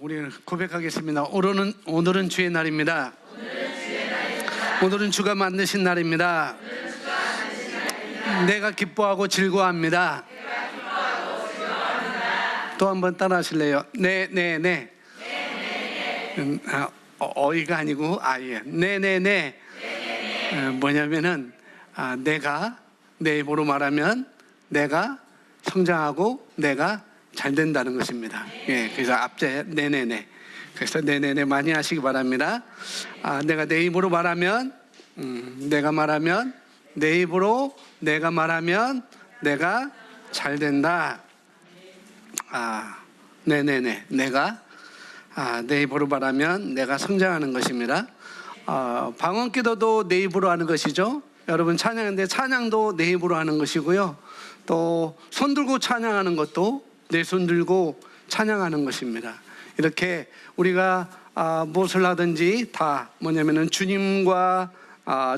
우리는 고백하겠습니다. 오늘은 주의 날입니다. 오늘은 주가 만드신 날입니다. 내가 기뻐하고 즐거워합니다. 또 한번 따라 하실래요? 네. 어이가 아니고 아예. 네. 뭐냐면은 내가 내 입으로 말하면 내가 성장하고 내가 잘 된다는 것입니다. 그래서 앞에 네네네. 그래서 네네네 많이 하시기 바랍니다. 내가 내 입으로 말하면 내가 말하면 내 입으로 내가 말하면 내가 잘 된다. 네네네. 내가 내 입으로 말하면 내가 성장하는 것입니다. 방언기도도 내 입으로 하는 것이죠. 여러분 찬양인데 찬양도 내 입으로 하는 것이고요. 또 손 들고 찬양하는 것도 내 손 들고 찬양하는 것입니다. 이렇게 우리가 무엇을 하든지 다 뭐냐면은 주님과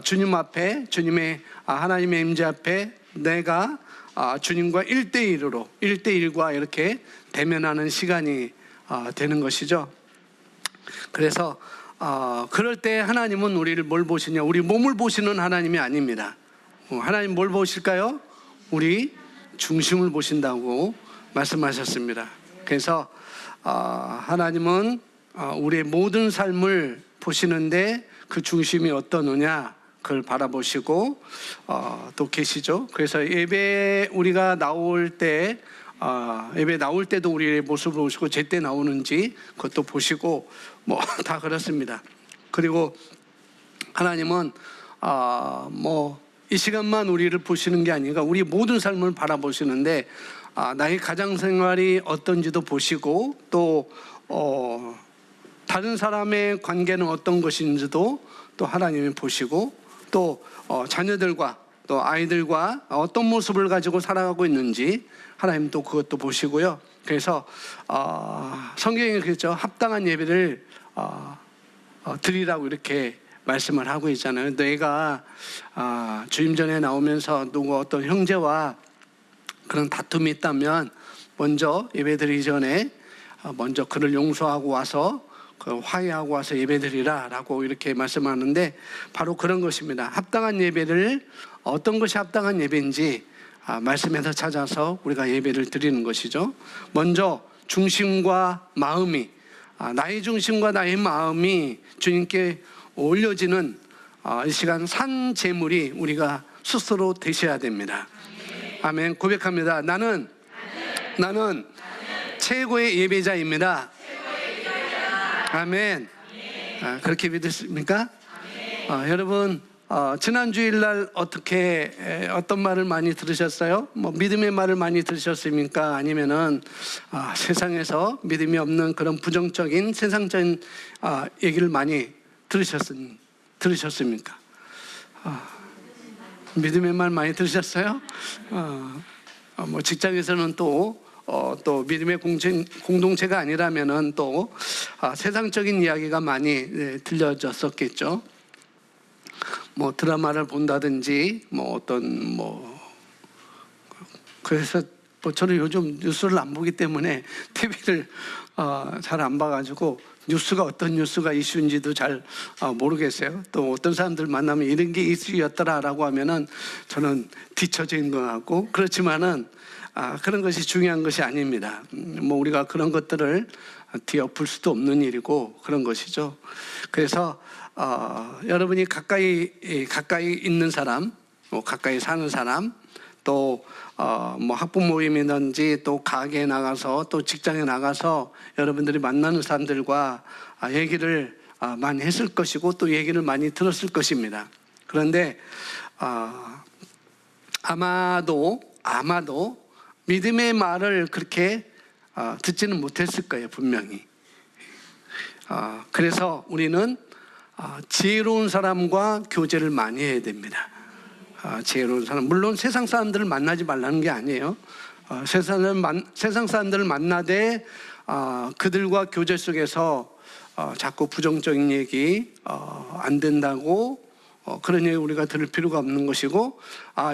주님 앞에 주님의 하나님의 임재 앞에 내가 주님과 1대1과 이렇게 대면하는 시간이 되는 것이죠. 그래서 그럴 때 하나님은 우리를 뭘 보시냐? 우리 몸을 보시는 하나님이 아닙니다. 하나님 뭘 보실까요? 우리 중심을 보신다고 말씀하셨습니다. 그래서 하나님은 우리의 모든 삶을 보시는데 그 중심이 어떠느냐 그걸 바라보시고 또 계시죠. 그래서 예배 우리가 나올 때 예배 나올 때도 우리의 모습을 보시고 제때 나오는지 그것도 보시고 뭐 다 그렇습니다. 그리고 하나님은 이 시간만 우리를 보시는 게 아니라 우리 모든 삶을 바라보시는데 나의 가정 생활이 어떤지도 보시고 또 다른 사람의 관계는 어떤 것인지도 또 하나님이 보시고 또 자녀들과 또 아이들과 어떤 모습을 가지고 살아가고 있는지 하나님 또 그것도 보시고요. 그래서 성경에 그랬죠. 합당한 예배를 드리라고 이렇게 말씀을 하고 있잖아요. 내가 주임 전에 나오면서 누구 어떤 형제와 그런 다툼이 있다면 먼저 예배드리기 전에 먼저 그를 용서하고 와서 화해하고 와서 예배드리라 라고 이렇게 말씀하는데 바로 그런 것입니다. 합당한 예배를 어떤 것이 합당한 예배인지 말씀에서 찾아서 우리가 예배를 드리는 것이죠. 먼저 중심과 마음이 나의 중심과 나의 마음이 주님께 올려지는 이 시간 산 제물이 우리가 스스로 되셔야 됩니다. 아멘. 고백합니다. 나는 최고의 예배자입니다. 아멘. 그렇게 믿으십니까? 여러분 지난 주일날 어떤 말을 많이 들으셨어요? 믿음의 말을 많이 들으셨습니까? 아니면은 세상에서 믿음이 없는 그런 부정적인 세상적인 얘기를 많이 들으셨습니까? 믿음의 말 많이 들으셨어요? 직장에서는 또 믿음의 공동체가 아니라면은 또 세상적인 이야기가 많이 들려졌었겠죠. 드라마를 본다든지 그래서 저는 요즘 뉴스를 안 보기 때문에 TV를 잘 안 봐가지고 뉴스가 어떤 뉴스가 이슈인지도 잘 모르겠어요. 또 어떤 사람들 만나면 이런 게 이슈였더라라고 하면은 저는 뒤처져 있는 것 같고 그렇지만은 그런 것이 중요한 것이 아닙니다. 우리가 그런 것들을 뒤엎을 수도 없는 일이고 그런 것이죠. 그래서 여러분이 가까이 있는 사람, 가까이 사는 사람, 또 학부 모임이든지 또 가게에 나가서 또 직장에 나가서 여러분들이 만나는 사람들과 얘기를 많이 했을 것이고 또 얘기를 많이 들었을 것입니다. 그런데 아마도 믿음의 말을 그렇게 듣지는 못했을 거예요. 분명히. 그래서 우리는 지혜로운 사람과 교제를 많이 해야 됩니다. 지혜로운 사람, 물론 세상 사람들을 만나지 말라는 게 아니에요. 세상 사람들을 만나되 그들과 교제 속에서 자꾸 부정적인 얘기 안 된다고 그런 얘기 우리가 들을 필요가 없는 것이고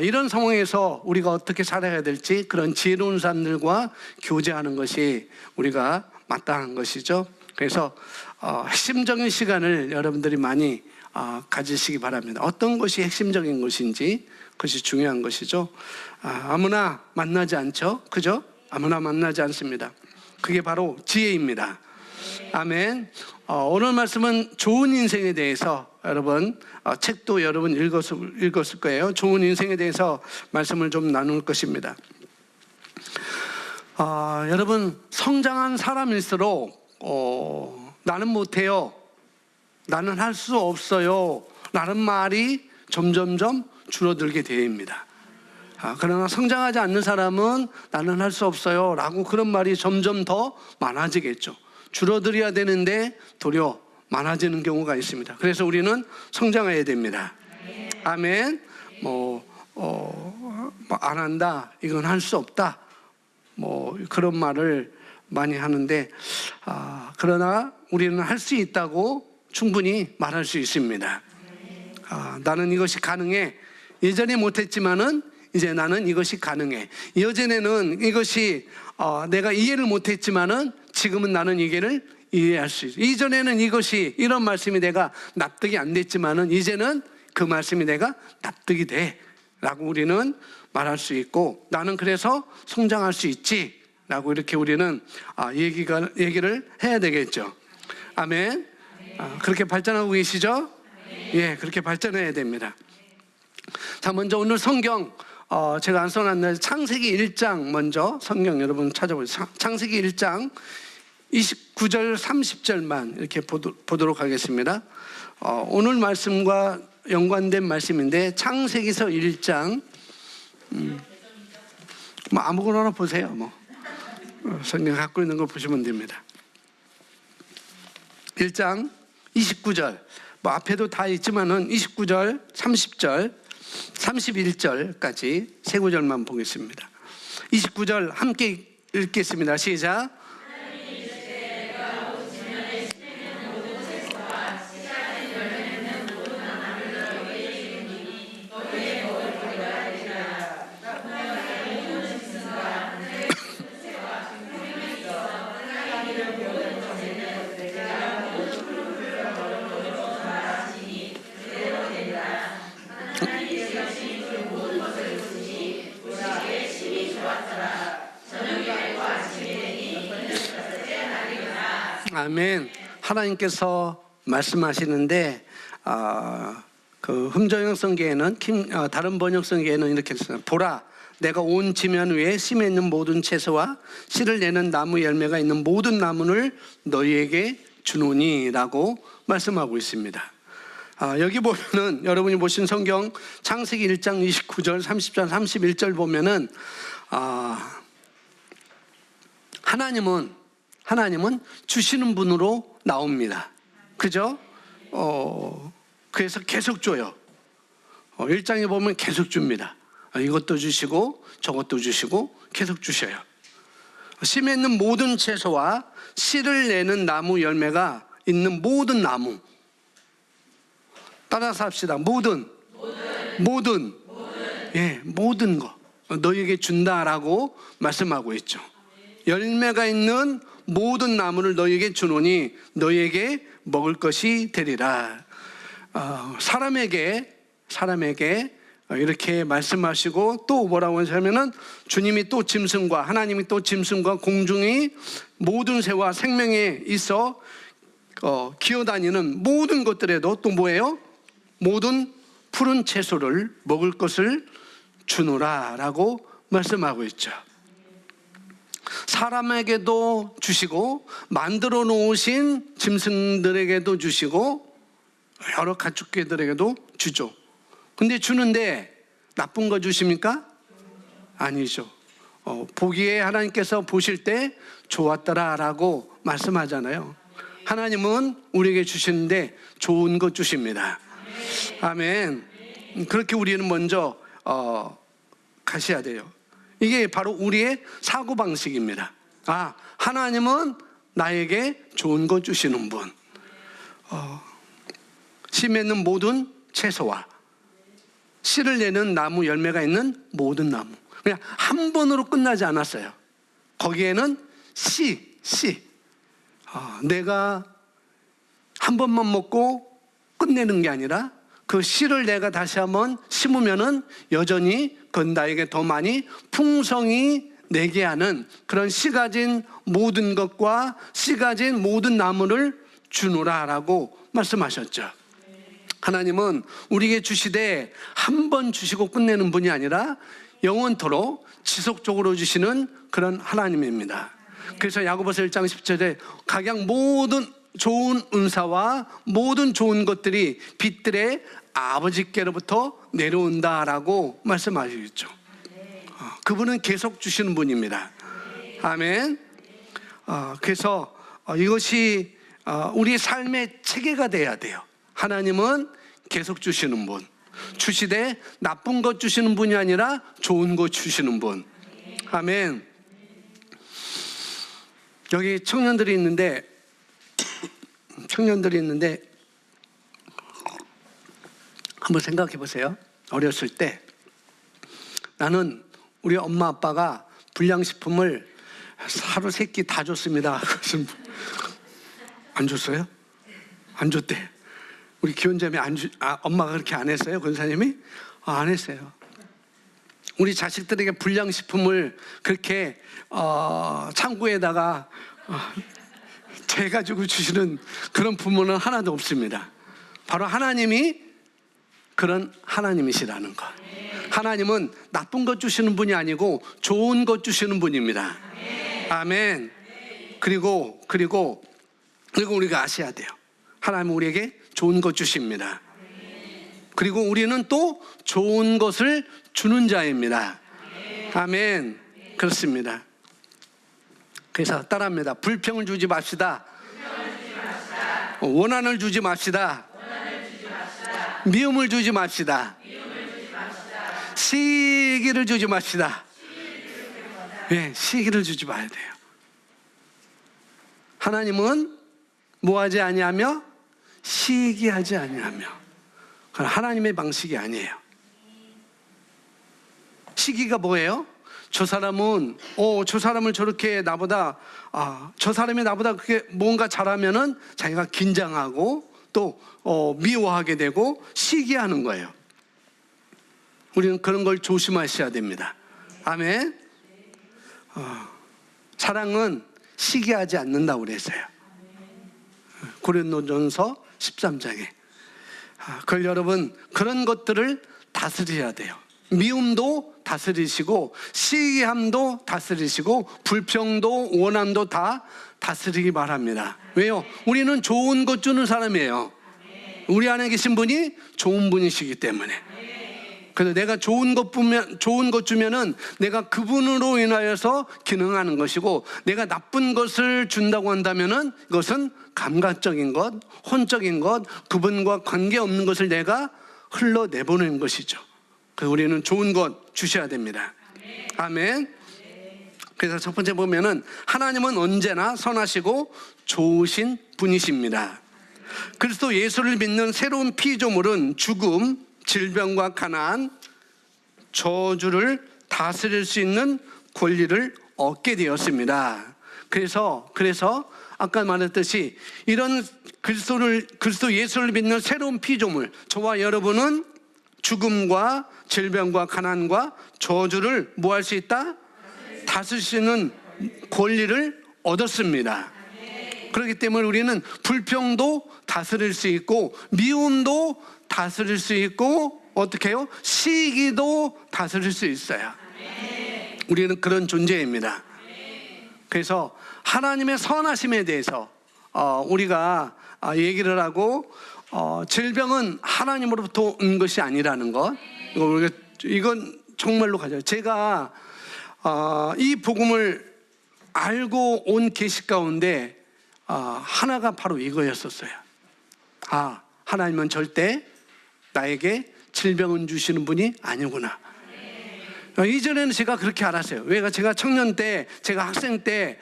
이런 상황에서 우리가 어떻게 살아야 될지 그런 지혜로운 사람들과 교제하는 것이 우리가 마땅한 것이죠. 그래서 핵심적인 시간을 여러분들이 많이 가지시기 바랍니다. 어떤 것이 핵심적인 것인지 그것이 중요한 것이죠. 아무나 만나지 않죠. 그죠? 아무나 만나지 않습니다. 그게 바로 지혜입니다. 아멘. 오늘 말씀은 좋은 인생에 대해서 여러분 책도 여러분 읽었을 거예요. 좋은 인생에 대해서 말씀을 좀 나눌 것입니다. 여러분 성장한 사람일수록 나는 못해요, 나는 할 수 없어요 라는 말이 점점점 줄어들게 됩니다. 그러나 성장하지 않는 사람은 나는 할 수 없어요 라고 그런 말이 점점 더 많아지겠죠. 줄어들어야 되는데 도리어 많아지는 경우가 있습니다. 그래서 우리는 성장해야 됩니다. 아멘. 안 한다, 이건 할 수 없다, 그런 말을 많이 하는데 그러나 우리는 할 수 있다고 충분히 말할 수 있습니다. 나는 이것이 가능해. 예전에 못했지만은 이제 나는 이것이 가능해. 예전에는 이것이 내가 이해를 못했지만은 지금은 나는 이해를 이해할 수 있어. 이전에는 이것이 이런 말씀이 내가 납득이 안 됐지만은 이제는 그 말씀이 내가 납득이 돼 라고 우리는 말할 수 있고, 나는 그래서 성장할 수 있지 라고 이렇게 우리는 얘기를 해야 되겠죠. 아멘. 그렇게 발전하고 계시죠? 예, 그렇게 발전해야 됩니다. 자, 먼저 오늘 성경 제가 안 써놨는데 창세기 1장 먼저 성경 여러분 찾아보세요. 창세기 1장 29절 30절만 이렇게 보도록 하겠습니다. 오늘 말씀과 연관된 말씀인데 창세기서 1장 아무거나 보세요. 성경 갖고 있는 거 보시면 됩니다. 1장 29절 앞에도 다 있지만은 29절 30절 31절까지 세 구절만 보겠습니다. 29절 함께 읽겠습니다. 시작. 아멘. 하나님께서 말씀하시는데 그 흠정형 성경에는 다른 번역 성경에는 이렇게 했어요. 보라, 내가 온 지면 위에 심에 있는 모든 채소와 씨를 내는 나무 열매가 있는 모든 나무를 너희에게 주노니 라고 말씀하고 있습니다. 여기 보면은 여러분이 보신 성경 창세기 1장 29절 30절 31절 보면은 하나님은 주시는 분으로 나옵니다. 그죠? 그래서 계속 줘요. 1장에 보면 계속 줍니다. 이것도 주시고 저것도 주시고 계속 주셔요. 심에 있는 모든 채소와 씨를 내는 나무 열매가 있는 모든 나무. 따라서 합시다. 모든 예, 모든 거 너희에게 준다라고 말씀하고 있죠. 열매가 있는 모든 나무를 너희에게 주노니 너희에게 먹을 것이 되리라. 사람에게 이렇게 말씀하시고 또 뭐라고 하냐면은 주님이 또 짐승과 하나님이 또 짐승과 공중의 모든 새와 생명에 있어 기어다니는 모든 것들에도 또 뭐예요? 모든 푸른 채소를 먹을 것을 주노라 라고 말씀하고 있죠. 사람에게도 주시고 만들어 놓으신 짐승들에게도 주시고 여러 가축개들에게도 주죠. 근데 주는데 나쁜 거 주십니까? 아니죠. 보기에 하나님께서 보실 때 좋았더라 라고 말씀하잖아요. 하나님은 우리에게 주시는데 좋은 것 주십니다. 아멘. 그렇게 우리는 먼저 가셔야 돼요. 이게 바로 우리의 사고방식입니다. 하나님은 나에게 좋은 것 주시는 분. 심에 있는 모든 채소와 씨를 내는 나무 열매가 있는 모든 나무. 그냥 한 번으로 끝나지 않았어요. 거기에는 씨. 내가 한 번만 먹고 끝내는 게 아니라 그 씨를 내가 다시 한번 심으면은 여전히 그건 나에게 더 많이 풍성히 내게 하는 그런 씨 가진 모든 것과 씨 가진 모든 나무를 주노라라고 말씀하셨죠. 하나님은 우리에게 주시되 한 번 주시고 끝내는 분이 아니라 영원토록 지속적으로 주시는 그런 하나님입니다. 그래서 야고보서 1장 10절에 각양 모든 좋은 은사와 모든 좋은 것들이 빛들의 아버지께로부터 내려온다라고 말씀하시겠죠. 그분은 계속 주시는 분입니다. 아멘. 그래서 이것이 우리 삶의 체계가 돼야 돼요. 하나님은 계속 주시는 분, 주시되 나쁜 것 주시는 분이 아니라 좋은 것 주시는 분. 아멘. 여기 청년들이 있는데 한번 생각해 보세요. 어렸을 때 나는 우리 엄마 아빠가 불량식품을 하루 세 끼 다 줬습니다. 안 줬어요? 안 줬대. 우리 기원자매 엄마가 그렇게 안 했어요? 권사님이? 안 했어요. 우리 자식들에게 불량식품을 그렇게 창고에다가 재가지고 주시는 그런 부모는 하나도 없습니다. 바로 하나님이 그런 하나님이시라는 것. 하나님은 나쁜 것 주시는 분이 아니고 좋은 것 주시는 분입니다. 아멘. 그리고 우리가 아셔야 돼요. 하나님은 우리에게 좋은 것 주십니다. 그리고 우리는 또 좋은 것을 주는 자입니다. 아멘. 그렇습니다. 그래서 따라합니다. 불평을 주지 맙시다. 원한을 주지 맙시다. 미움을 주지 맙시다. 시기를 주지 맙시다. 네, 시기를 주지 마야 돼요. 하나님은 뭐하지 아니하며 시기하지 아니하며. 그건 하나님의 방식이 아니에요. 시기가 뭐예요? 저 사람은 저 사람을 저렇게 나보다 저 사람이 나보다 그렇게 뭔가 잘하면은 자기가 긴장하고 또 미워하게 되고 시기하는 거예요. 우리는 그런 걸 조심하셔야 됩니다. 아멘. 사랑은 시기하지 않는다고 그랬어요. 고린도전서 13장에. 그걸 여러분 그런 것들을 다스려야 돼요. 미움도 다스리시고 시기함도 다스리시고 불평도 원함도 다 다스리기 바랍니다. 왜요? 우리는 좋은 것 주는 사람이에요. 우리 안에 계신 분이 좋은 분이시기 때문에. 그래서 내가 좋은 것 주면은 내가 그분으로 인하여서 기능하는 것이고, 내가 나쁜 것을 준다고 한다면은 이것은 감각적인 것, 혼적인 것, 그분과 관계없는 것을 내가 흘러내보내는 것이죠. 그래서 우리는 좋은 것 주셔야 됩니다. 아멘. 그래서 첫 번째 보면은 하나님은 언제나 선하시고 좋으신 분이십니다. 그리스도 예수를 믿는 새로운 피조물은 죽음, 질병과 가난, 저주를 다스릴 수 있는 권리를 얻게 되었습니다. 그래서 아까 말했듯이 이런 그리스도 예수를 믿는 새로운 피조물, 저와 여러분은 죽음과 질병과 가난과 저주를 뭐 할 수 있다? 다스릴 수 있는 권리를 얻었습니다. 그렇기 때문에 우리는 불평도 다스릴 수 있고, 미움도 다스릴 수 있고, 어떻게 해요? 시기도 다스릴 수 있어요. 우리는 그런 존재입니다. 그래서 하나님의 선하심에 대해서 우리가 얘기를 하고, 질병은 하나님으로부터 온 것이 아니라는 것, 이건 정말로 가져요. 제가 이 복음을 알고 온 계시 가운데 하나가 바로 이거였었어요. 하나님은 절대 나에게 질병은 주시는 분이 아니구나. 이전에는 제가 그렇게 알았어요. 왜? 제가 청년 때, 제가 학생 때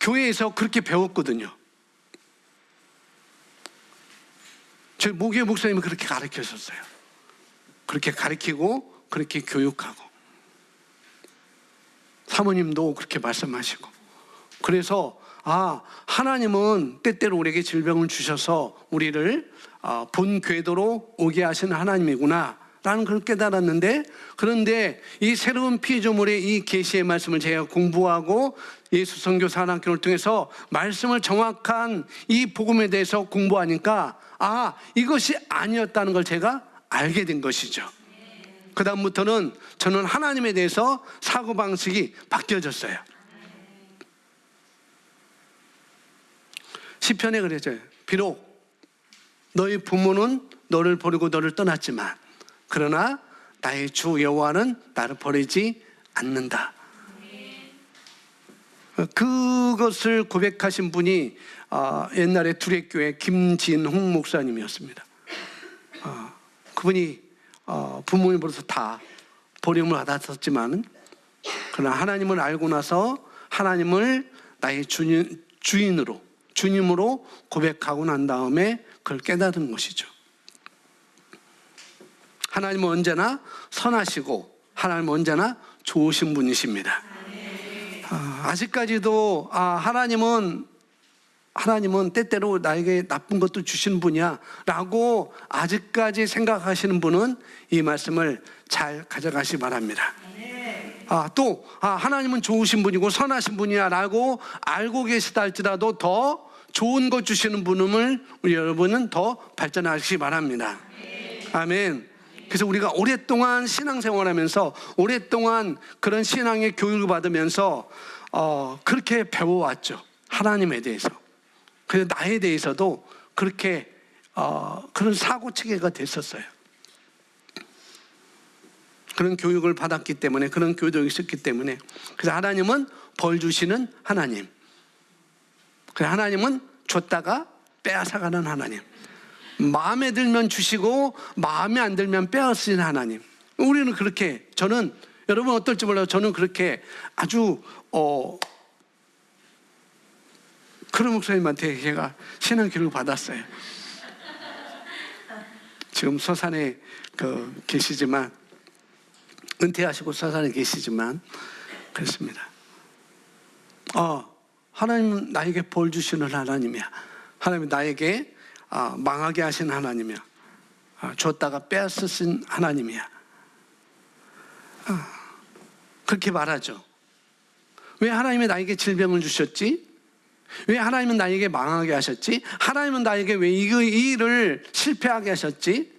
교회에서 그렇게 배웠거든요. 저희 모교회 목사님이 그렇게 가르쳤었어요. 그렇게 가르치고 그렇게 교육하고, 사모님도 그렇게 말씀하시고. 그래서 하나님은 때때로 우리에게 질병을 주셔서 우리를 본 궤도로 오게 하시는 하나님이구나 라는 걸 깨달았는데, 그런데 이 새로운 피조물의 이 계시의 말씀을 제가 공부하고 예수 선교사 학교를 통해서 말씀을 정확한 이 복음에 대해서 공부하니까 이것이 아니었다는 걸 제가 알게 된 것이죠. 그 다음부터는 저는 하나님에 대해서 사고방식이 바뀌어졌어요. 시편에 그래져요. 비록 너희 부모는 너를 버리고 너를 떠났지만 그러나 나의 주 여호와는 나를 버리지 않는다. 그것을 고백하신 분이 옛날에 두레교회 김진홍 목사님이었습니다. 그분이 부모님으로서 다 버림을 받았었지만 그러나 하나님을 알고 나서 하나님을 나의 주인으로, 주님으로 고백하고 난 다음에 그걸 깨달은 것이죠. 하나님은 언제나 선하시고 하나님은 언제나 좋으신 분이십니다. 아직까지도 하나님은 때때로 나에게 나쁜 것도 주시는 분이야 라고 아직까지 생각하시는 분은 이 말씀을 잘 가져가시기 바랍니다. 또 하나님은 좋으신 분이고 선하신 분이야 라고 알고 계시다 할지라도 더 좋은 것 주시는 분임을 우리 여러분은 더 발전하시기 바랍니다. 아멘. 그래서 우리가 오랫동안 신앙생활하면서 오랫동안 그런 신앙의 교육을 받으면서 그렇게 배워왔죠. 하나님에 대해서. 그래서 나에 대해서도 그렇게 그런 사고체계가 됐었어요. 그런 교육을 받았기 때문에, 그런 교육이 있었기 때문에. 그래서 하나님은 벌 주시는 하나님. 그래서 하나님은 줬다가 빼앗아가는 하나님. 마음에 들면 주시고 마음에 안 들면 빼앗으시는 하나님. 우리는 그렇게, 저는 여러분 어떨지 몰라요. 저는 그렇게 아주 그런 목사님한테 제가 신앙 교육을 받았어요. 지금 서산에 계시지만, 은퇴하시고 서산에 계시지만 그렇습니다. 하나님은 나에게 벌 주시는 하나님이야. 하나님은 나에게 망하게 하신 하나님이야. 줬다가 빼앗으신 하나님이야. 그렇게 말하죠. 왜 하나님이 나에게 질병을 주셨지? 왜 하나님은 나에게 망하게 하셨지? 하나님은 나에게 왜 이 일을 실패하게 하셨지?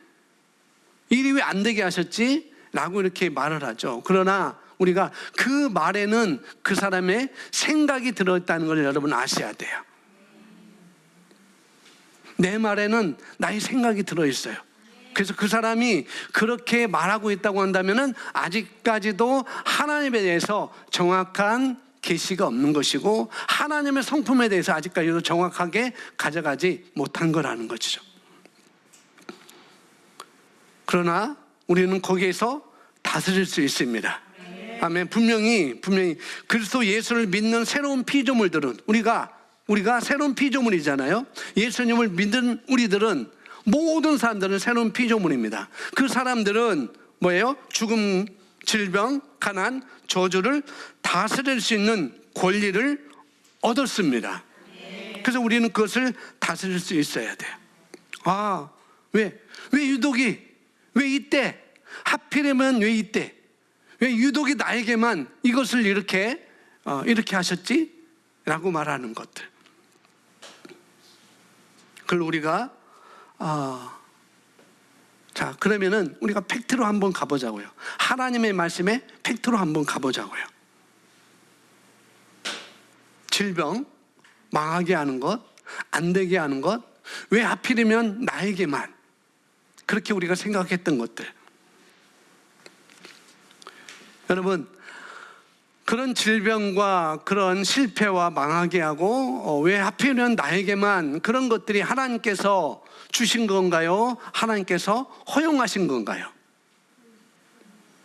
일이 왜 안 되게 하셨지? 라고 이렇게 말을 하죠. 그러나 우리가 그 말에는 그 사람의 생각이 들어있다는 걸 여러분 아셔야 돼요. 내 말에는 나의 생각이 들어있어요. 그래서 그 사람이 그렇게 말하고 있다고 한다면 아직까지도 하나님에 대해서 정확한 계시가 없는 것이고 하나님의 성품에 대해서 아직까지도 정확하게 가져가지 못한 거라는 것이죠. 그러나 우리는 거기에서 다스릴 수 있습니다. 아멘. 분명히 그리스도 예수를 믿는 새로운 피조물들은 우리가 새로운 피조물이잖아요. 예수님을 믿는 우리들은, 모든 사람들은 새로운 피조물입니다. 그 사람들은 뭐예요? 죽음, 질병, 가난, 저주를 다스릴 수 있는 권리를 얻었습니다. 그래서 우리는 그것을 다스릴 수 있어야 돼요. 왜 유독이, 왜 이때, 하필이면 왜 이때, 왜 유독이 나에게만 이것을 이렇게 하셨지? 라고 말하는 것들. 그걸 우리가 자, 그러면은 우리가 팩트로 한번 가보자고요. 하나님의 말씀에 팩트로 한번 가보자고요. 질병, 망하게 하는 것, 안 되게 하는 것, 왜 하필이면 나에게만, 그렇게 우리가 생각했던 것들. 여러분, 그런 질병과 그런 실패와 망하게 하고 왜 하필이면 나에게만, 그런 것들이 하나님께서 주신 건가요? 하나님께서 허용하신 건가요?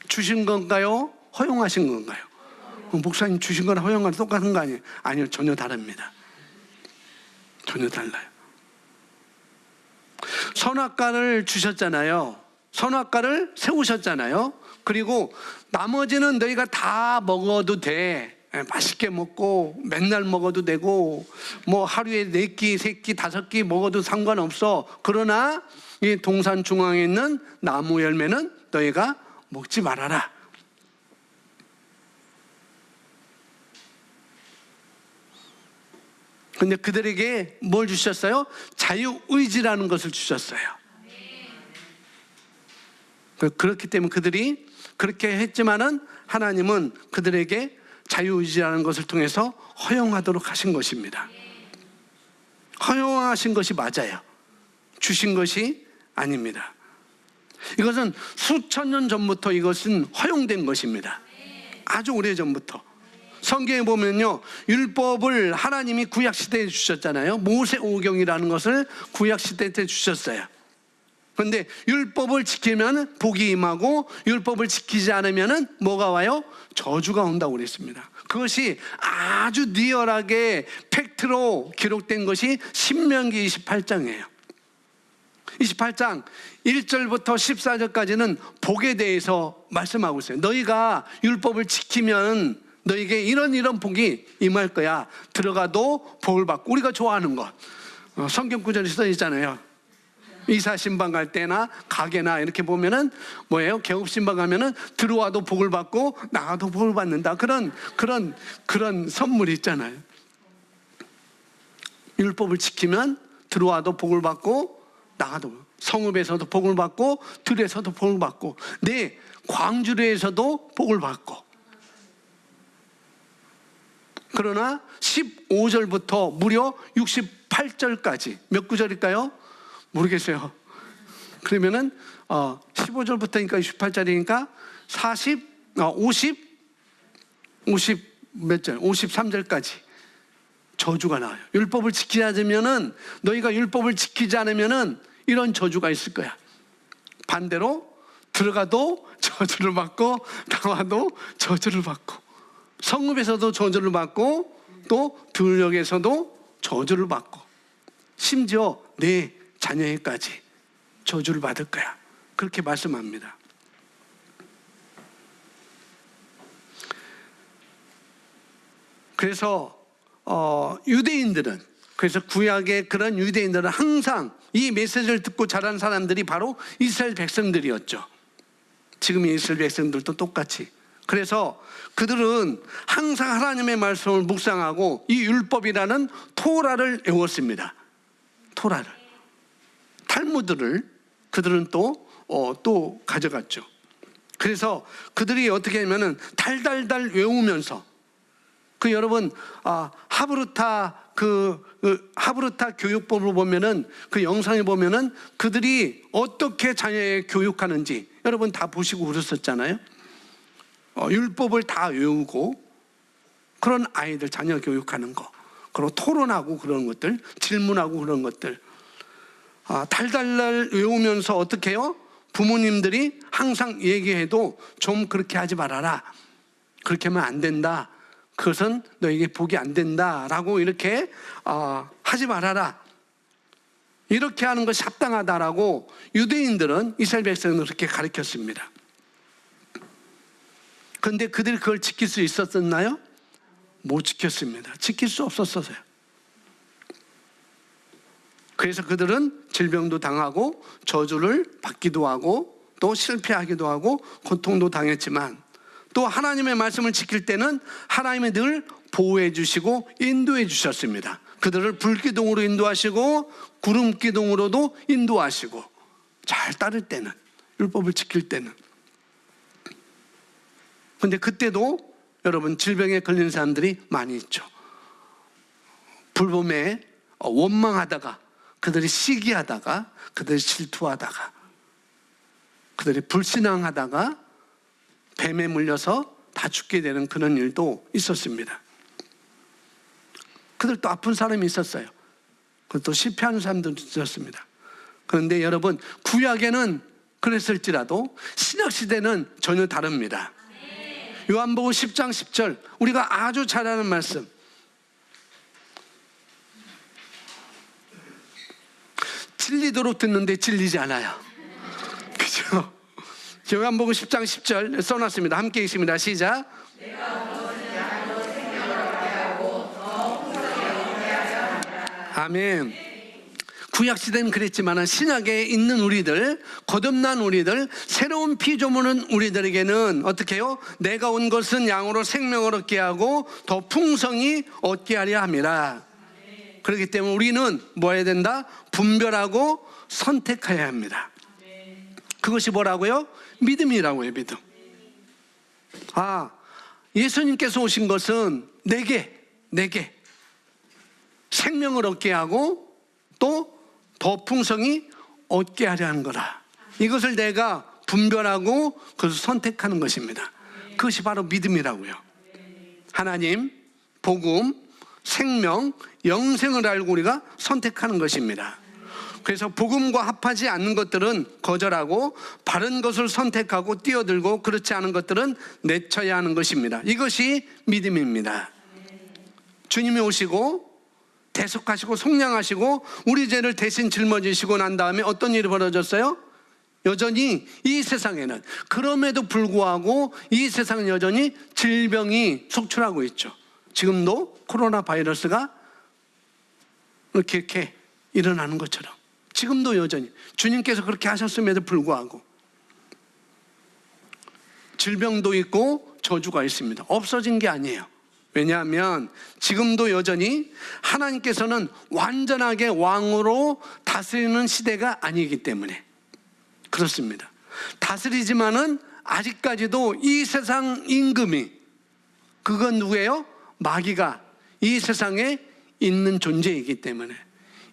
주신 건가요? 허용하신 건가요? 목사님 주신 거랑 허용하는 똑같은 거 아니에요? 아니요, 전혀 다릅니다. 전혀 달라요. 선악과를 주셨잖아요. 선악과를 세우셨잖아요. 그리고 나머지는 너희가 다 먹어도 돼. 맛있게 먹고 맨날 먹어도 되고 뭐 하루에 4끼, 3끼, 5끼 먹어도 상관없어. 그러나 이 동산 중앙에 있는 나무 열매는 너희가 먹지 말아라. 근데 그들에게 뭘 주셨어요? 자유의지라는 것을 주셨어요. 그렇기 때문에 그들이 그렇게 했지만은 하나님은 그들에게 자유의지라는 것을 통해서 허용하도록 하신 것입니다. 허용하신 것이 맞아요. 주신 것이 아닙니다. 이것은 수천 년 전부터 이것은 허용된 것입니다. 아주 오래전부터. 성경에 보면요, 율법을 하나님이 구약시대에 주셨잖아요. 모세오경이라는 것을 구약시대 때 주셨어요. 그런데 율법을 지키면 복이 임하고 율법을 지키지 않으면 뭐가 와요? 저주가 온다고 그랬습니다. 그것이 아주 리얼하게 팩트로 기록된 것이 신명기 28장이에요. 28장 1절부터 14절까지는 복에 대해서 말씀하고 있어요. 너희가 율법을 지키면 너에게 이런 복이 임할 거야. 들어가도 복을 받고. 우리가 좋아하는 것, 성경 구절이 써 있잖아요. 이사 신방 갈 때나 가게나 이렇게 보면은 뭐예요? 개업 신방 가면은 들어와도 복을 받고 나가도 복을 받는다. 그런 선물이 있잖아요. 율법을 지키면 들어와도 복을 받고 나가도, 성읍에서도 복을 받고 들에서도 복을 받고 내 광주리에서도 복을 받고. 그러나 15절부터 무려 68절까지 몇 구절일까요? 모르겠어요. 그러면은 15절부터니까 68절이니까 50 몇 절? 53절까지 저주가 나와요. 율법을 지키지 않으면은, 너희가 율법을 지키지 않으면은 이런 저주가 있을 거야. 반대로 들어가도 저주를 받고 나와도 저주를 받고, 성읍에서도 저주를 받고 또 들녘에서도 저주를 받고, 심지어 내 자녀에까지 저주를 받을 거야. 그렇게 말씀합니다. 그래서 유대인들은, 그래서 구약의 그런 유대인들은 항상 이 메시지를 듣고 자란 사람들이 바로 이스라엘 백성들이었죠. 지금의 이스라엘 백성들도 똑같이. 그래서 그들은 항상 하나님의 말씀을 묵상하고 이 율법이라는 토라를 외웠습니다. 토라를. 탈무드를 그들은 또 가져갔죠. 그래서 그들이 어떻게 하면은 달달달 외우면서, 여러분 하브루타 하브루타 교육법을 보면은, 그 영상에 보면은 그들이 어떻게 자녀에 교육하는지 여러분 다 보시고 그랬었잖아요. 율법을 다 외우고 그런 아이들 자녀 교육하는 거, 그리고 토론하고 그런 것들, 질문하고 그런 것들, 달달달 외우면서 어떻게 해요? 부모님들이 항상 얘기해도 좀 그렇게 하지 말아라, 그렇게 하면 안 된다, 그것은 너에게 복이 안 된다라고 이렇게 하지 말아라, 이렇게 하는 것이 합당하다라고 유대인들은 이스라엘 백성을 그렇게 가르쳤습니다. 그런데 그들이 그걸 지킬 수 있었나요? 못 지켰습니다. 지킬 수 없었어요. 그래서 그들은 질병도 당하고 저주를 받기도 하고 또 실패하기도 하고 고통도 당했지만, 또 하나님의 말씀을 지킬 때는 하나님이 늘 보호해 주시고 인도해 주셨습니다. 그들을 불기둥으로 인도하시고 구름기둥으로도 인도하시고, 잘 따를 때는, 율법을 지킬 때는. 근데 그때도 여러분 질병에 걸리는 사람들이 많이 있죠. 불법에 원망하다가, 그들이 시기하다가, 그들이 질투하다가, 그들이 불신앙하다가 뱀에 물려서 다 죽게 되는 그런 일도 있었습니다. 그들도 아픈 사람이 있었어요. 그것도 실패하는 사람들도 있었습니다. 그런데 여러분, 구약에는 그랬을지라도 신약시대는 전혀 다릅니다. 요한복음 10장 10절, 우리가 아주 잘 아는 말씀. 찔리도록 듣는데 찔리지 않아요. 그죠? 요한복음 10장 10절 써놨습니다. 함께 읽습니다. 시작. 아멘. 구약 시대는 그랬지만 신약에 있는 우리들, 거듭난 우리들, 새로운 피조물은 우리들에게는 어떻게 해요? 내가 온 것은 양으로 생명을 얻게 하고 더 풍성히 얻게 하려 함이라. 그렇기 때문에 우리는 뭐 해야 된다? 분별하고 선택해야 합니다. 그것이 뭐라고요? 믿음이라고요. 믿음. 예수님께서 오신 것은 내게 생명을 얻게 하고 또 더 풍성히 얻게 하려 하는 거라. 이것을 내가 분별하고 그것을 선택하는 것입니다. 그것이 바로 믿음이라고요. 하나님, 복음, 생명, 영생을 알고 우리가 선택하는 것입니다. 그래서 복음과 합하지 않는 것들은 거절하고 바른 것을 선택하고 뛰어들고 그렇지 않은 것들은 내쳐야 하는 것입니다. 이것이 믿음입니다. 주님이 오시고 대속하시고 속량하시고 우리 죄를 대신 짊어지시고 난 다음에 어떤 일이 벌어졌어요? 여전히 이 세상에는, 그럼에도 불구하고 이 세상은 여전히 질병이 속출하고 있죠. 지금도 코로나 바이러스가 이렇게 일어나는 것처럼 지금도 여전히 주님께서 그렇게 하셨음에도 불구하고 질병도 있고 저주가 있습니다. 없어진 게 아니에요. 왜냐하면 지금도 여전히 하나님께서는 완전하게 왕으로 다스리는 시대가 아니기 때문에 그렇습니다. 다스리지만은 아직까지도 이 세상 임금이, 그건 누구예요? 마귀가 이 세상에 있는 존재이기 때문에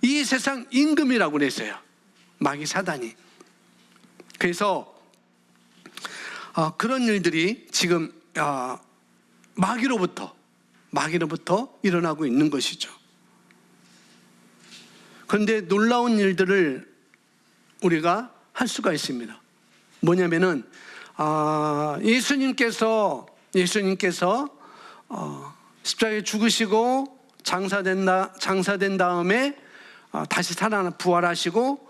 이 세상 임금이라고 그랬어요. 마귀 사단이. 그래서 그런 일들이 지금 마귀로부터 일어나고 있는 것이죠. 그런데 놀라운 일들을 우리가 할 수가 있습니다. 뭐냐면은 예수님께서 십자가에 죽으시고 장사된 다음에 다시 부활하시고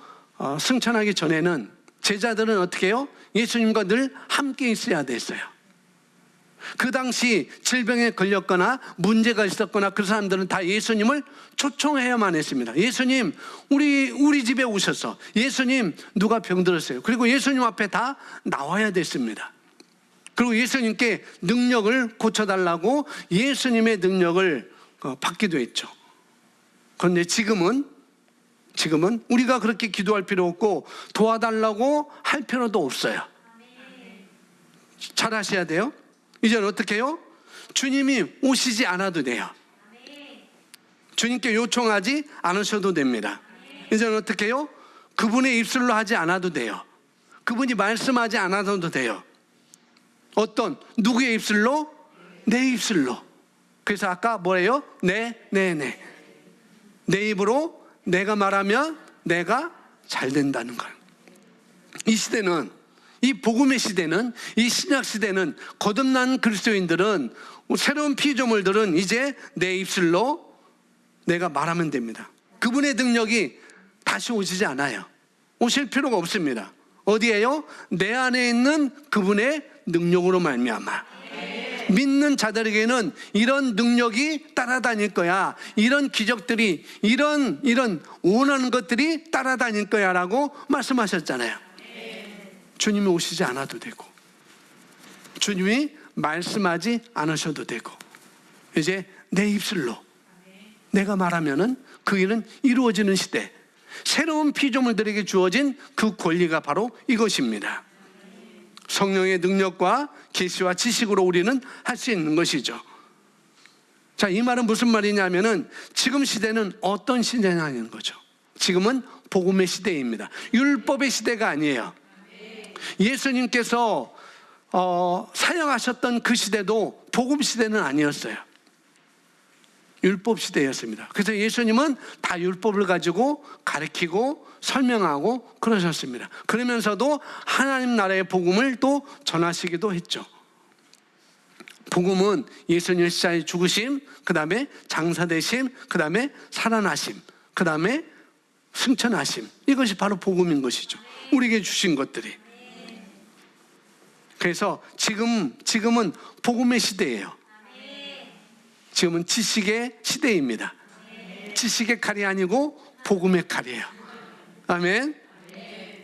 승천하기 전에는 제자들은 어떻게 해요? 예수님과 늘 함께 있어야 됐어요. 그 당시 질병에 걸렸거나 문제가 있었거나 그 사람들은 다 예수님을 초청해야만 했습니다. 예수님, 우리 집에 오셔서, 예수님, 누가 병들었어요. 그리고 예수님 앞에 다 나와야 됐습니다. 그리고 예수님께 능력을 고쳐달라고 예수님의 능력을 받기도 했죠. 그런데 지금은 우리가 그렇게 기도할 필요 없고 도와달라고 할 필요도 없어요. 잘 하셔야 돼요. 이제는 어떻게 해요? 주님이 오시지 않아도 돼요. 주님께 요청하지 않으셔도 됩니다. 이제는 어떻게 해요? 그분의 입술로 하지 않아도 돼요. 그분이 말씀하지 않아도 돼요. 누구의 입술로? 내 입술로. 그래서 아까 뭐예요? 내 입으로 내가 말하면 내가 잘 된다는 걸. 이 시대는, 이 복음의 시대는, 이 신약 시대는, 거듭난 그리스도인들은, 새로운 피조물들은 이제 내 입술로 내가 말하면 됩니다. 그분의 능력이 다시 오시지 않아요. 오실 필요가 없습니다. 어디에요? 내 안에 있는 그분의 능력으로 말미암아. 믿는 자들에게는 이런 능력이 따라다닐 거야. 이런 기적들이, 이런 원하는 것들이 따라다닐 거야 라고 말씀하셨잖아요. 주님이 오시지 않아도 되고, 주님이 말씀하지 않으셔도 되고, 이제 내 입술로 내가 말하면은 그 일은 이루어지는 시대, 새로운 피조물들에게 주어진 그 권리가 바로 이것입니다. 성령의 능력과 계시와 지식으로 우리는 할 수 있는 것이죠. 자, 이 말은 무슨 말이냐면은 지금 시대는 어떤 시대냐는 거죠. 지금은 복음의 시대입니다. 율법의 시대가 아니에요. 예수님께서 사역하셨던 그 시대도 복음 시대는 아니었어요. 율법 시대였습니다. 그래서 예수님은 다 율법을 가지고 가르치고 설명하고 그러셨습니다. 그러면서도 하나님 나라의 복음을 또 전하시기도 했죠. 복음은 예수님의 십자가에 죽으심, 그 다음에 장사되심, 그 다음에 살아나심, 그 다음에 승천하심, 이것이 바로 복음인 것이죠. 우리에게 주신 것들이. 그래서 지금은 복음의 시대예요. 지금은 지식의 시대입니다. 지식의 칼이 아니고 복음의 칼이에요. 아멘.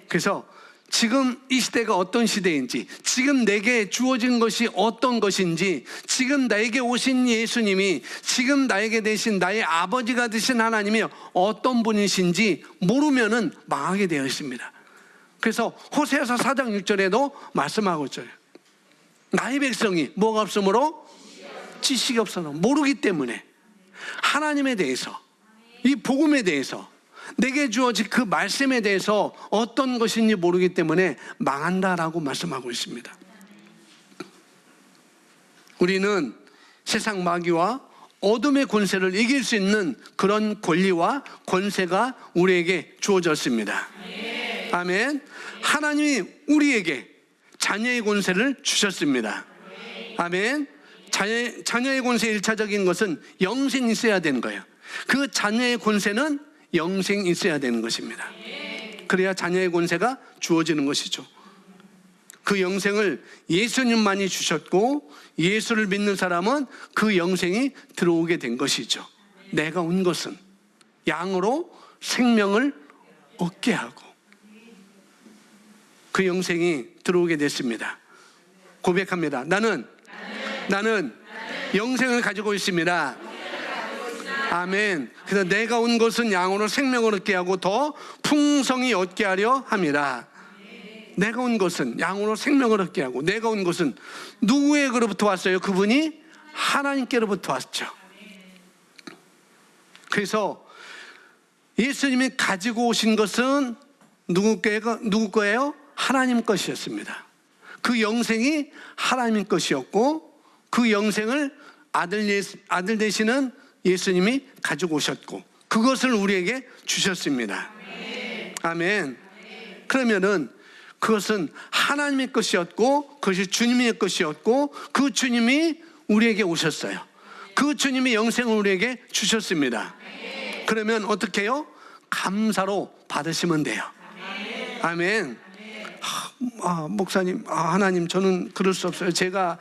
그래서 지금 이 시대가 어떤 시대인지, 지금 내게 주어진 것이 어떤 것인지, 지금 나에게 오신 예수님이, 지금 나에게 되신 나의 아버지가 되신 하나님이 어떤 분이신지 모르면은 망하게 되어 있습니다. 그래서 호세아서 4장 6절에도 말씀하고 있어요. 나의 백성이 뭐가 없으므로? 지식이 없어서, 모르기 때문에 하나님에 대해서, 이 복음에 대해서, 내게 주어진 그 말씀에 대해서 어떤 것인지 모르기 때문에 망한다라고 말씀하고 있습니다. 우리는 세상 마귀와 어둠의 권세를 이길 수 있는 그런 권리와 권세가 우리에게 주어졌습니다. 아멘. 하나님이 우리에게 자녀의 권세를 주셨습니다. 아멘. 자녀의 권세 1차적인 것은 영생이 있어야 되는 거예요. 그 자녀의 권세는 영생이 있어야 되는 것입니다. 그래야 자녀의 권세가 주어지는 것이죠. 그 영생을 예수님만이 주셨고, 예수를 믿는 사람은 그 영생이 들어오게 된 것이죠. 내가 온 것은 양으로 생명을 얻게 하고 그 영생이 들어오게 됐습니다. 고백합니다. 나는 영생을 가지고 있습니다. 아멘. 그래서 내가 온 것은 양으로 생명을 얻게 하고 더 풍성히 얻게 하려 함이라. 내가 온 것은 양으로 생명을 얻게 하고, 내가 온 것은 누구에게로부터 왔어요? 그분이 하나님께로부터 왔죠. 그래서 예수님이 가지고 오신 것은 누구 거예요? 하나님 것이었습니다. 그 영생이 하나님 것이었고, 그 영생을 아들 되시는 예수님이 가지고 오셨고, 그것을 우리에게 주셨습니다. 아멘. 그러면은 그것은 하나님의 것이었고, 그것이 주님의 것이었고, 그 주님이 우리에게 오셨어요. 그 주님이 영생을 우리에게 주셨습니다. 그러면 어떻게 해요? 감사로 받으시면 돼요. 아멘. 목사님, 하나님, 저는 그럴 수 없어요. 제가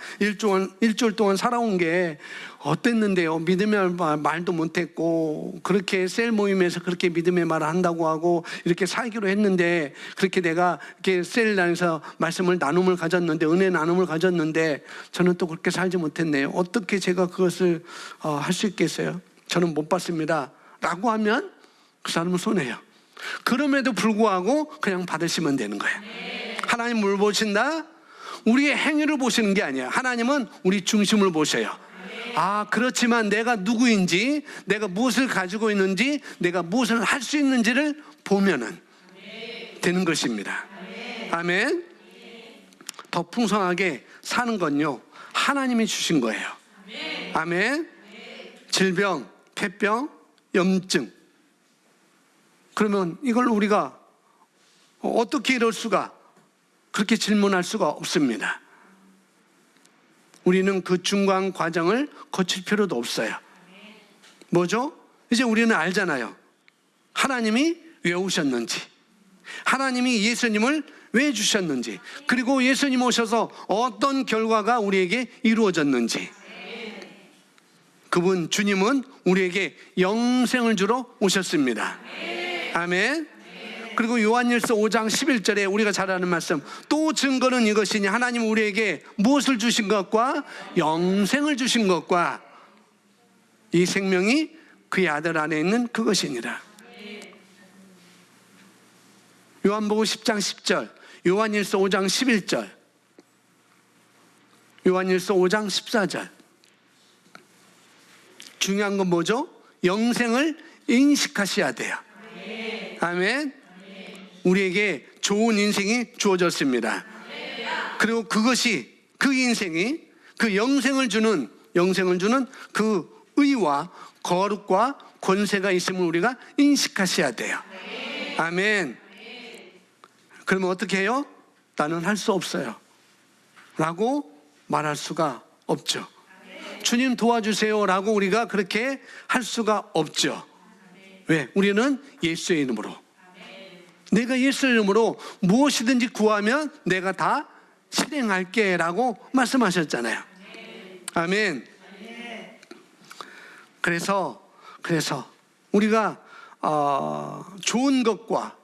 일주일 동안 살아온 게 어땠는데요? 믿음의 말도 못했고, 그렇게 셀 모임에서 그렇게 믿음의 말을 한다고 하고 이렇게 살기로 했는데, 그렇게 내가 이렇게 셀에서 말씀을 나눔을 가졌는데, 은혜 나눔을 가졌는데, 저는 또 그렇게 살지 못했네요. 어떻게 제가 그것을 할 수 있겠어요? 저는 못 받습니다 라고 하면 그 사람은 손해요. 그럼에도 불구하고 그냥 받으시면 되는 거예요. 하나님 뭘 보신다? 우리의 행위를 보시는 게 아니에요. 하나님은 우리 중심을 보셔요. 그렇지만 내가 누구인지, 내가 무엇을 가지고 있는지, 내가 무엇을 할 수 있는지를 보면은 되는 것입니다. 아멘. 더 풍성하게 사는 건요, 하나님이 주신 거예요. 아멘. 질병, 폐병, 염증, 그러면 이걸 우리가 어떻게 이럴 수가, 그렇게 질문할 수가 없습니다. 우리는 그 중간 과정을 거칠 필요도 없어요. 뭐죠? 이제 우리는 알잖아요. 하나님이 왜 오셨는지, 하나님이 예수님을 왜 주셨는지, 그리고 예수님 오셔서 어떤 결과가 우리에게 이루어졌는지. 그분 주님은 우리에게 영생을 주러 오셨습니다. 아멘. 그리고 요한일서 5장 11절에 우리가 잘 아는 말씀, 또 증거는 이것이니 하나님 우리에게 무엇을 주신 것과 영생을 주신 것과 이 생명이 그의 아들 안에 있는 그것이니라. 요한복음 10장 10절, 요한일서 5장 11절, 요한일서 5장 14절. 중요한 건 뭐죠? 영생을 인식하셔야 돼요. 아멘. 우리에게 좋은 인생이 주어졌습니다. 그리고 그것이, 그 인생이 그 영생을 주는 그 의와 거룩과 권세가 있음을 우리가 인식하셔야 돼요. 아멘. 그러면 어떻게 해요? 나는 할 수 없어요 라고 말할 수가 없죠. 주님 도와주세요 라고 우리가 그렇게 할 수가 없죠. 왜? 우리는 예수의 이름으로, 내가 예수의 이름으로 무엇이든지 구하면 내가 다 실행할게 라고 말씀하셨잖아요. 아멘. 그래서 우리가 좋은 것과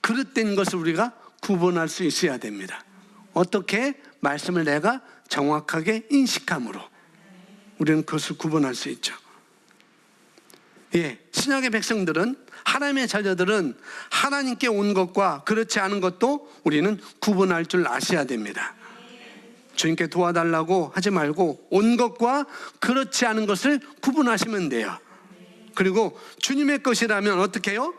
그릇된 것을 우리가 구분할 수 있어야 됩니다. 어떻게? 말씀을 내가 정확하게 인식함으로 우리는 그것을 구분할 수 있죠. 예, 신약의 백성들은, 하나님의 자녀들은 하나님께 온 것과 그렇지 않은 것도 우리는 구분할 줄 아셔야 됩니다. 주님께 도와달라고 하지 말고 온 것과 그렇지 않은 것을 구분하시면 돼요. 그리고 주님의 것이라면 어떻게 해요?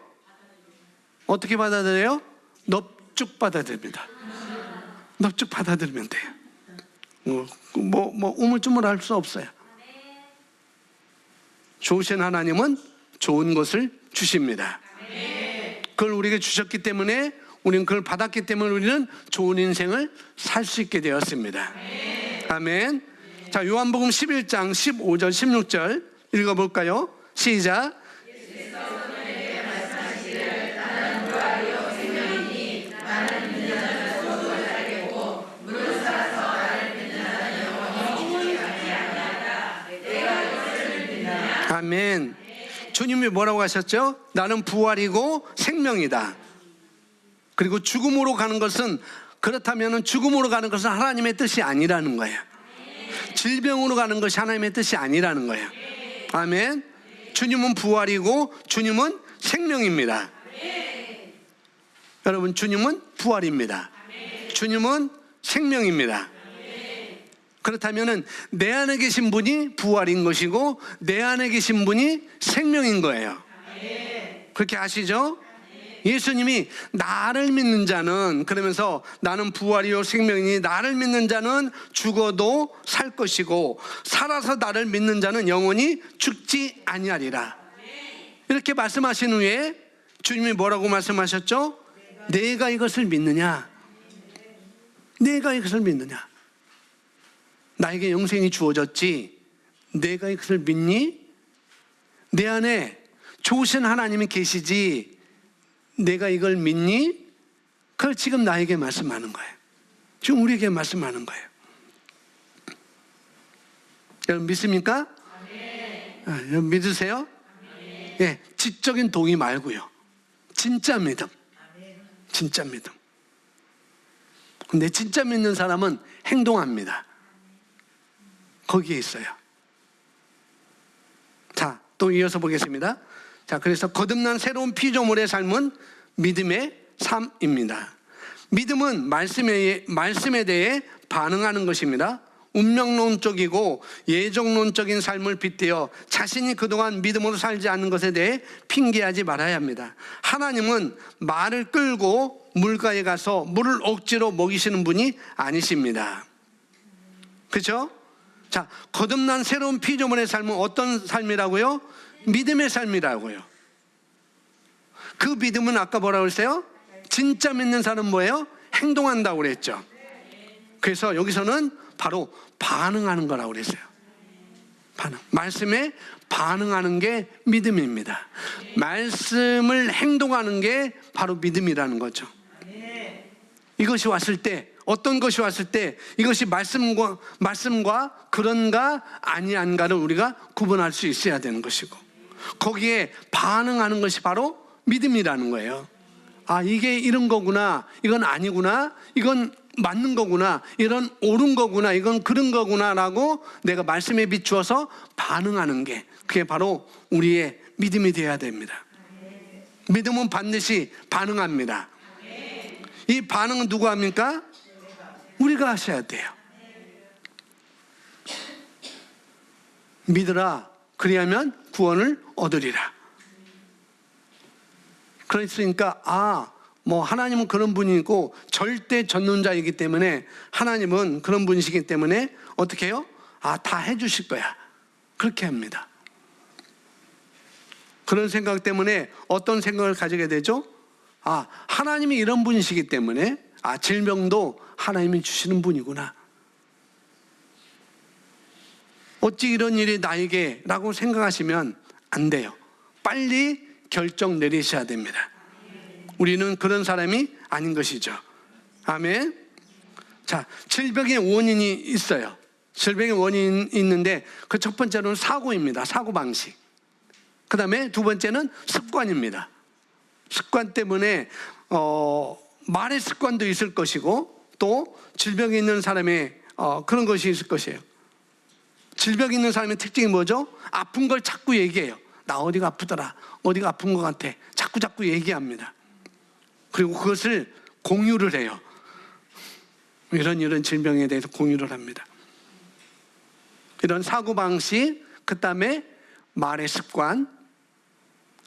어떻게 받아들여요? 넙죽 받아들입니다. 넙죽 받아들이면 돼요. 우물쭈물할 수 없어요. 좋으신 하나님은 좋은 것을 주십니다. 그걸 우리에게 주셨기 때문에, 우리는 그걸 받았기 때문에 우리는 좋은 인생을 살 수 있게 되었습니다. 아멘. 자, 요한복음 11장 15절 16절 읽어볼까요? 시작. 아멘. 주님이 뭐라고 하셨죠? 나는 부활이고 생명이다. 그리고 죽음으로 가는 것은, 그렇다면 죽음으로 가는 것은 하나님의 뜻이 아니라는 거예요. 질병으로 가는 것이 하나님의 뜻이 아니라는 거예요. 아멘. 주님은 부활이고 주님은 생명입니다. 여러분, 주님은 부활입니다. 주님은 생명입니다. 그렇다면 내 안에 계신 분이 부활인 것이고 내 안에 계신 분이 생명인 거예요. 그렇게 아시죠? 예수님이 나를 믿는 자는, 그러면서 나는 부활이요 생명이니 나를 믿는 자는 죽어도 살 것이고 살아서 나를 믿는 자는 영원히 죽지 아니하리라. 이렇게 말씀하신 후에 주님이 뭐라고 말씀하셨죠? 내가 이것을 믿느냐? 내가 이것을 믿느냐? 나에게 영생이 주어졌지, 내가 이것을 믿니? 내 안에 좋으신 하나님이 계시지, 내가 이걸 믿니? 그걸 지금 나에게 말씀하는 거예요. 지금 우리에게 말씀하는 거예요. 여러분 믿습니까? 여러분 믿으세요? 예, 지적인 동의 말고요. 진짜 믿음. 진짜 믿음. 근데 진짜 믿는 사람은 행동합니다. 거기에 있어요. 자, 또 이어서 보겠습니다. 자, 그래서 거듭난 새로운 피조물의 삶은 믿음의 삶입니다. 믿음은 말씀에 대해 반응하는 것입니다. 운명론적이고 예정론적인 삶을 빗대어 자신이 그동안 믿음으로 살지 않는 것에 대해 핑계하지 말아야 합니다. 하나님은 말을 끌고 물가에 가서 물을 억지로 먹이시는 분이 아니십니다. 그렇죠? 자, 거듭난 새로운 피조물의 삶은 어떤 삶이라고요? 믿음의 삶이라고요. 그 믿음은 아까 뭐라고 했어요? 진짜 믿는 사람은 뭐예요? 행동한다고 그랬죠. 그래서 여기서는 바로 반응하는 거라고 그랬어요. 반응. 말씀에 반응하는 게 믿음입니다. 말씀을 행동하는 게 바로 믿음이라는 거죠. 이것이 왔을 때, 어떤 것이 왔을 때 이것이 말씀과 그런가 아니한가를 우리가 구분할 수 있어야 되는 것이고, 거기에 반응하는 것이 바로 믿음이라는 거예요. 아, 이게 이런 거구나, 이건 아니구나, 이건 맞는 거구나, 이런 옳은 거구나, 이건 그런 거구나 라고 내가 말씀에 비추어서 반응하는 게, 그게 바로 우리의 믿음이 되어야 됩니다. 믿음은 반드시 반응합니다. 이 반응은 누가 합니까? 우리가 하셔야 돼요. 믿으라, 그리하면 구원을 얻으리라. 그랬으니까 하나님은 그런 분이고 절대 전능자이기 때문에, 하나님은 그런 분이시기 때문에 어떻게 해요? 다 해주실 거야, 그렇게 합니다. 그런 생각 때문에 어떤 생각을 가지게 되죠? 하나님이 이런 분이시기 때문에 질병도 하나님이 주시는 분이구나, 어찌 이런 일이 나에게 라고 생각하시면 안 돼요. 빨리 결정 내리셔야 됩니다. 우리는 그런 사람이 아닌 것이죠. 아멘. 자, 질병의 원인이 있어요. 질병의 원인이 있는데 그 첫 번째로는 사고입니다. 사고방식. 그 다음에 두 번째는 습관입니다. 습관 때문에 말의 습관도 있을 것이고 또 질병이 있는 사람의 그런 것이 있을 것이에요. 질병이 있는 사람의 특징이 뭐죠? 아픈 걸 자꾸 얘기해요. 나 어디가 아프더라, 어디가 아픈 것 같아, 자꾸 얘기합니다. 그리고 그것을 공유를 해요. 이런 질병에 대해서 공유를 합니다. 이런 사고방식, 그 다음에 말의 습관,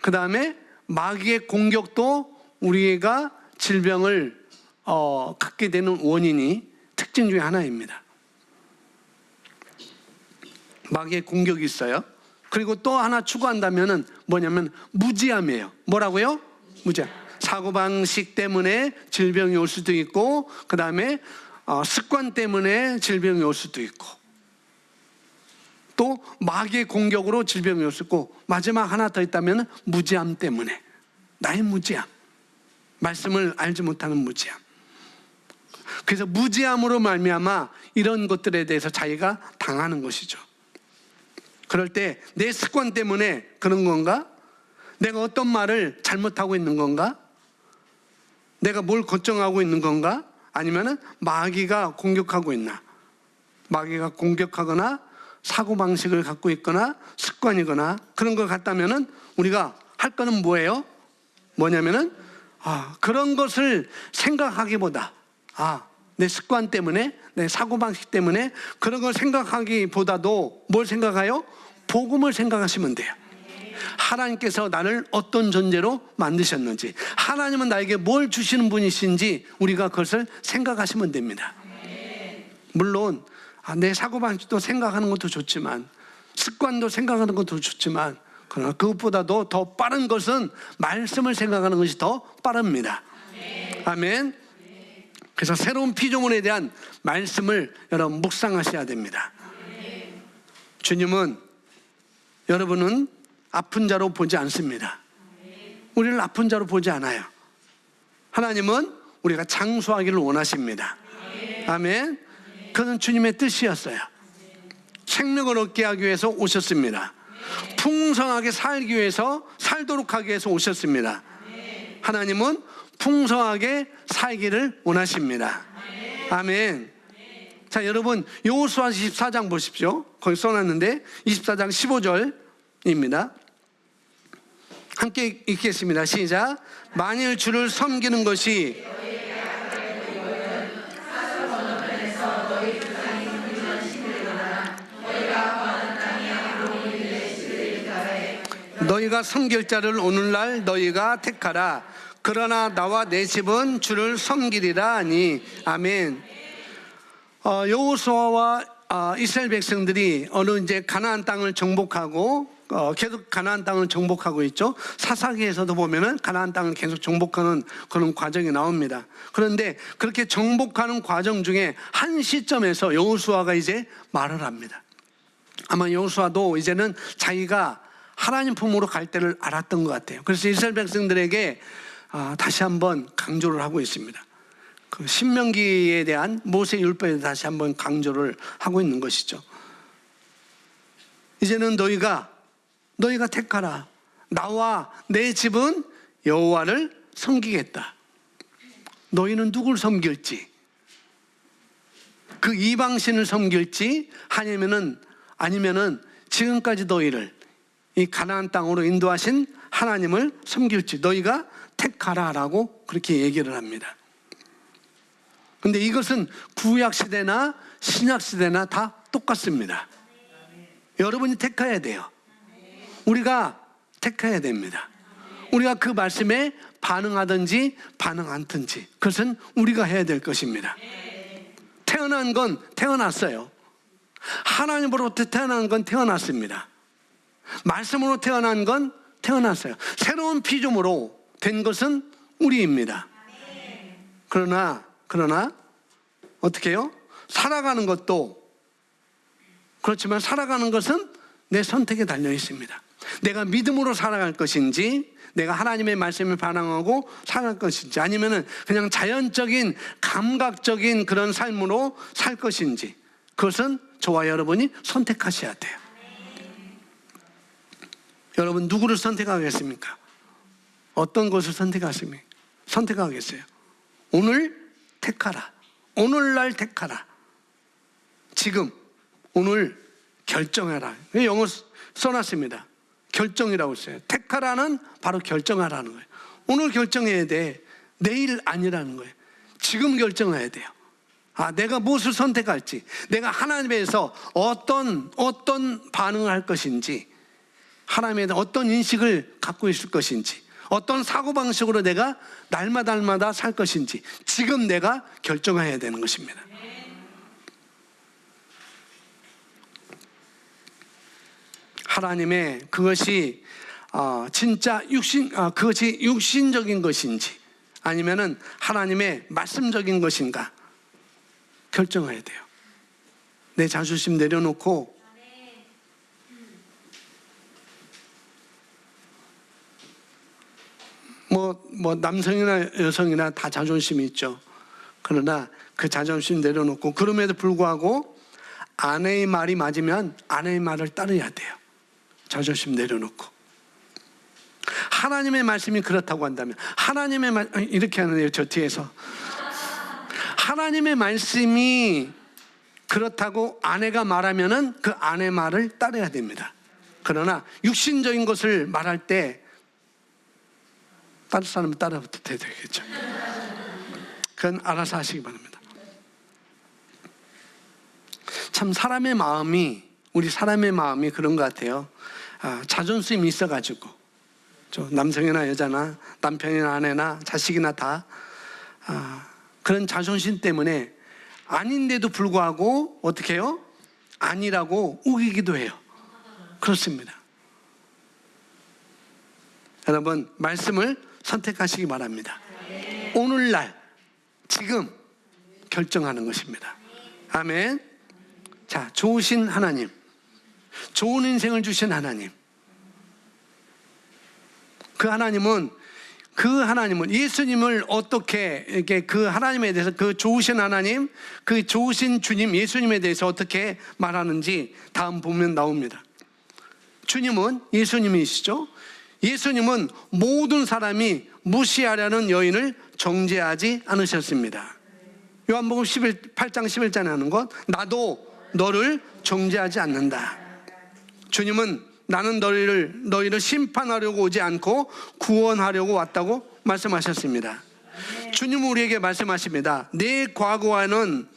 그 다음에 마귀의 공격도 우리가 질병을 갖게 되는 원인이 특징 중에 하나입니다. 마귀의 공격이 있어요. 그리고 또 하나 추가한다면 뭐냐면 무지함이에요. 뭐라고요? 무지함. 사고방식 때문에 질병이 올 수도 있고, 그 다음에 습관 때문에 질병이 올 수도 있고, 또 마귀의 공격으로 질병이 올 수 있고, 마지막 하나 더 있다면 무지함 때문에, 나의 무지함, 말씀을 알지 못하는 무지함. 그래서 무지함으로 말미암아 이런 것들에 대해서 자기가 당하는 것이죠. 그럴 때 내 습관 때문에 그런 건가? 내가 어떤 말을 잘못하고 있는 건가? 내가 뭘 걱정하고 있는 건가? 아니면은 마귀가 공격하고 있나? 마귀가 공격하거나 사고방식을 갖고 있거나 습관이거나 그런 걸 같다면은 우리가 할 거는 뭐예요? 뭐냐면은 그런 것을 생각하기보다 내 습관 때문에, 내 사고방식 때문에 그런 걸 생각하기보다도 뭘 생각해요? 복음을 생각하시면 돼요. 하나님께서 나를 어떤 존재로 만드셨는지, 하나님은 나에게 뭘 주시는 분이신지 우리가 그것을 생각하시면 됩니다. 물론 내 사고방식도 생각하는 것도 좋지만, 습관도 생각하는 것도 좋지만, 그러나 그것보다도 더 빠른 것은 말씀을 생각하는 것이 더 빠릅니다. 아멘. 그래서 새로운 피조물에 대한 말씀을 여러분 묵상하셔야 됩니다. 주님은 여러분은 아픈 자로 보지 않습니다. 우리를 아픈 자로 보지 않아요. 하나님은 우리가 장수하기를 원하십니다. 아멘. 그건 주님의 뜻이었어요. 생명을 얻게 하기 위해서 오셨습니다. 풍성하게 살기 위해서, 살도록 하기 위해서 오셨습니다. 하나님은 풍성하게 살기를 원하십니다. 아멘. 자, 여러분 여호수아 24장 보십시오. 거기 써놨는데 24장 15절입니다. 함께 읽겠습니다. 시작. 만일 주를 섬기는 것이 너희가 섬길 자를 오늘날 너희가 택하라. 그러나 나와 내 집은 주를 섬기리라 하니. 아멘. 여호수아와 이스라엘 백성들이 어느 이제 가나안 땅을 정복하고 계속 가나안 땅을 정복하고 있죠. 사사기에서도 보면은 가나안 땅을 계속 정복하는 그런 과정이 나옵니다. 그런데 그렇게 정복하는 과정 중에 한 시점에서 여호수아가 이제 말을 합니다. 아마 여호수아도 이제는 자기가 하나님 품으로 갈 때를 알았던 것 같아요. 그래서 이스라엘 백성들에게 다시 한번 강조를 하고 있습니다. 그 신명기에 대한 모세 율법에 다시 한번 강조를 하고 있는 것이죠. 이제는 너희가 택하라. 나와 내 집은 여호와를 섬기겠다. 너희는 누굴 섬길지, 그 이방신을 섬길지 아니면은 지금까지 너희를 이 가나안 땅으로 인도하신 하나님을 섬길지 너희가 택하라라고 그렇게 얘기를 합니다. 근데 이것은 구약 시대나 신약 시대나 다 똑같습니다. 여러분이 택해야 돼요. 우리가 택해야 됩니다. 우리가 그 말씀에 반응하든지 반응 않든지 그것은 우리가 해야 될 것입니다. 태어난 건 태어났어요. 하나님으로부터 태어난 건 태어났습니다. 말씀으로 태어난 건 태어났어요. 새로운 피조물로 된 것은 우리입니다. 그러나 어떻게 해요? 살아가는 것도 그렇지만 살아가는 것은 내 선택에 달려 있습니다. 내가 믿음으로 살아갈 것인지, 내가 하나님의 말씀에 반응하고 살아갈 것인지, 아니면은 그냥 자연적인 감각적인 그런 삶으로 살 것인지, 그것은 저와 여러분이 선택하셔야 돼요. 여러분 누구를 선택하겠습니까? 어떤 것을 선택하겠어요? 오늘 택하라. 오늘날 택하라. 지금 오늘 결정해라. 영어 써놨습니다. 결정이라고 써요. 택하라는 바로 결정하라는 거예요. 오늘 결정해야 돼. 내일 아니라는 거예요. 지금 결정해야 돼요. 내가 무엇을 선택할지, 내가 하나님에 대해서 어떤 반응을 할 것인지, 하나님에 대한 어떤 인식을 갖고 있을 것인지, 어떤 사고방식으로 내가 날마다 살 것인지 지금 내가 결정해야 되는 것입니다. 하나님의 그것이 진짜 그것이 육신적인 것인지 아니면은 하나님의 말씀적인 것인가 결정해야 돼요. 내 자존심 내려놓고 뭐 남성이나 여성이나 다 자존심이 있죠. 그러나 그 자존심 내려놓고 그럼에도 불구하고 아내의 말이 맞으면 아내의 말을 따라야 돼요. 자존심 내려놓고. 하나님의 말씀이 그렇다고 한다면 하나님의 말 이렇게 하는데요. 저 뒤에서 하나님의 말씀이 그렇다고 아내가 말하면은 그 아내 말을 따라야 됩니다. 그러나 육신적인 것을 말할 때 다른 사람은 따라도 되겠죠. 그건 알아서 하시기 바랍니다. 참 우리 사람의 마음이 그런 것 같아요. 자존심이 있어가지고 남성이나 여자나 남편이나 아내나 자식이나 다 그런 자존심 때문에 아닌데도 불구하고 어떻게 해요? 아니라고 우기기도 해요. 그렇습니다. 여러분 말씀을 선택하시기 바랍니다. 오늘날 지금 결정하는 것입니다. 아멘. 자, 좋으신 하나님, 좋은 인생을 주신 하나님, 그 하나님은 예수님을 어떻게 이렇게 그 하나님에 대해서 그 좋으신 하나님, 그 좋으신 주님 예수님에 대해서 어떻게 말하는지 다음 보면 나옵니다. 주님은 예수님이시죠. 예수님은 모든 사람이 무시하려는 여인을 정죄하지 않으셨습니다. 요한복음 8장 11절에 하는 것, 나도 너를 정죄하지 않는다. 주님은 나는 너희를 심판하려고 오지 않고 구원하려고 왔다고 말씀하셨습니다. 주님은 우리에게 말씀하십니다. 내 과거와는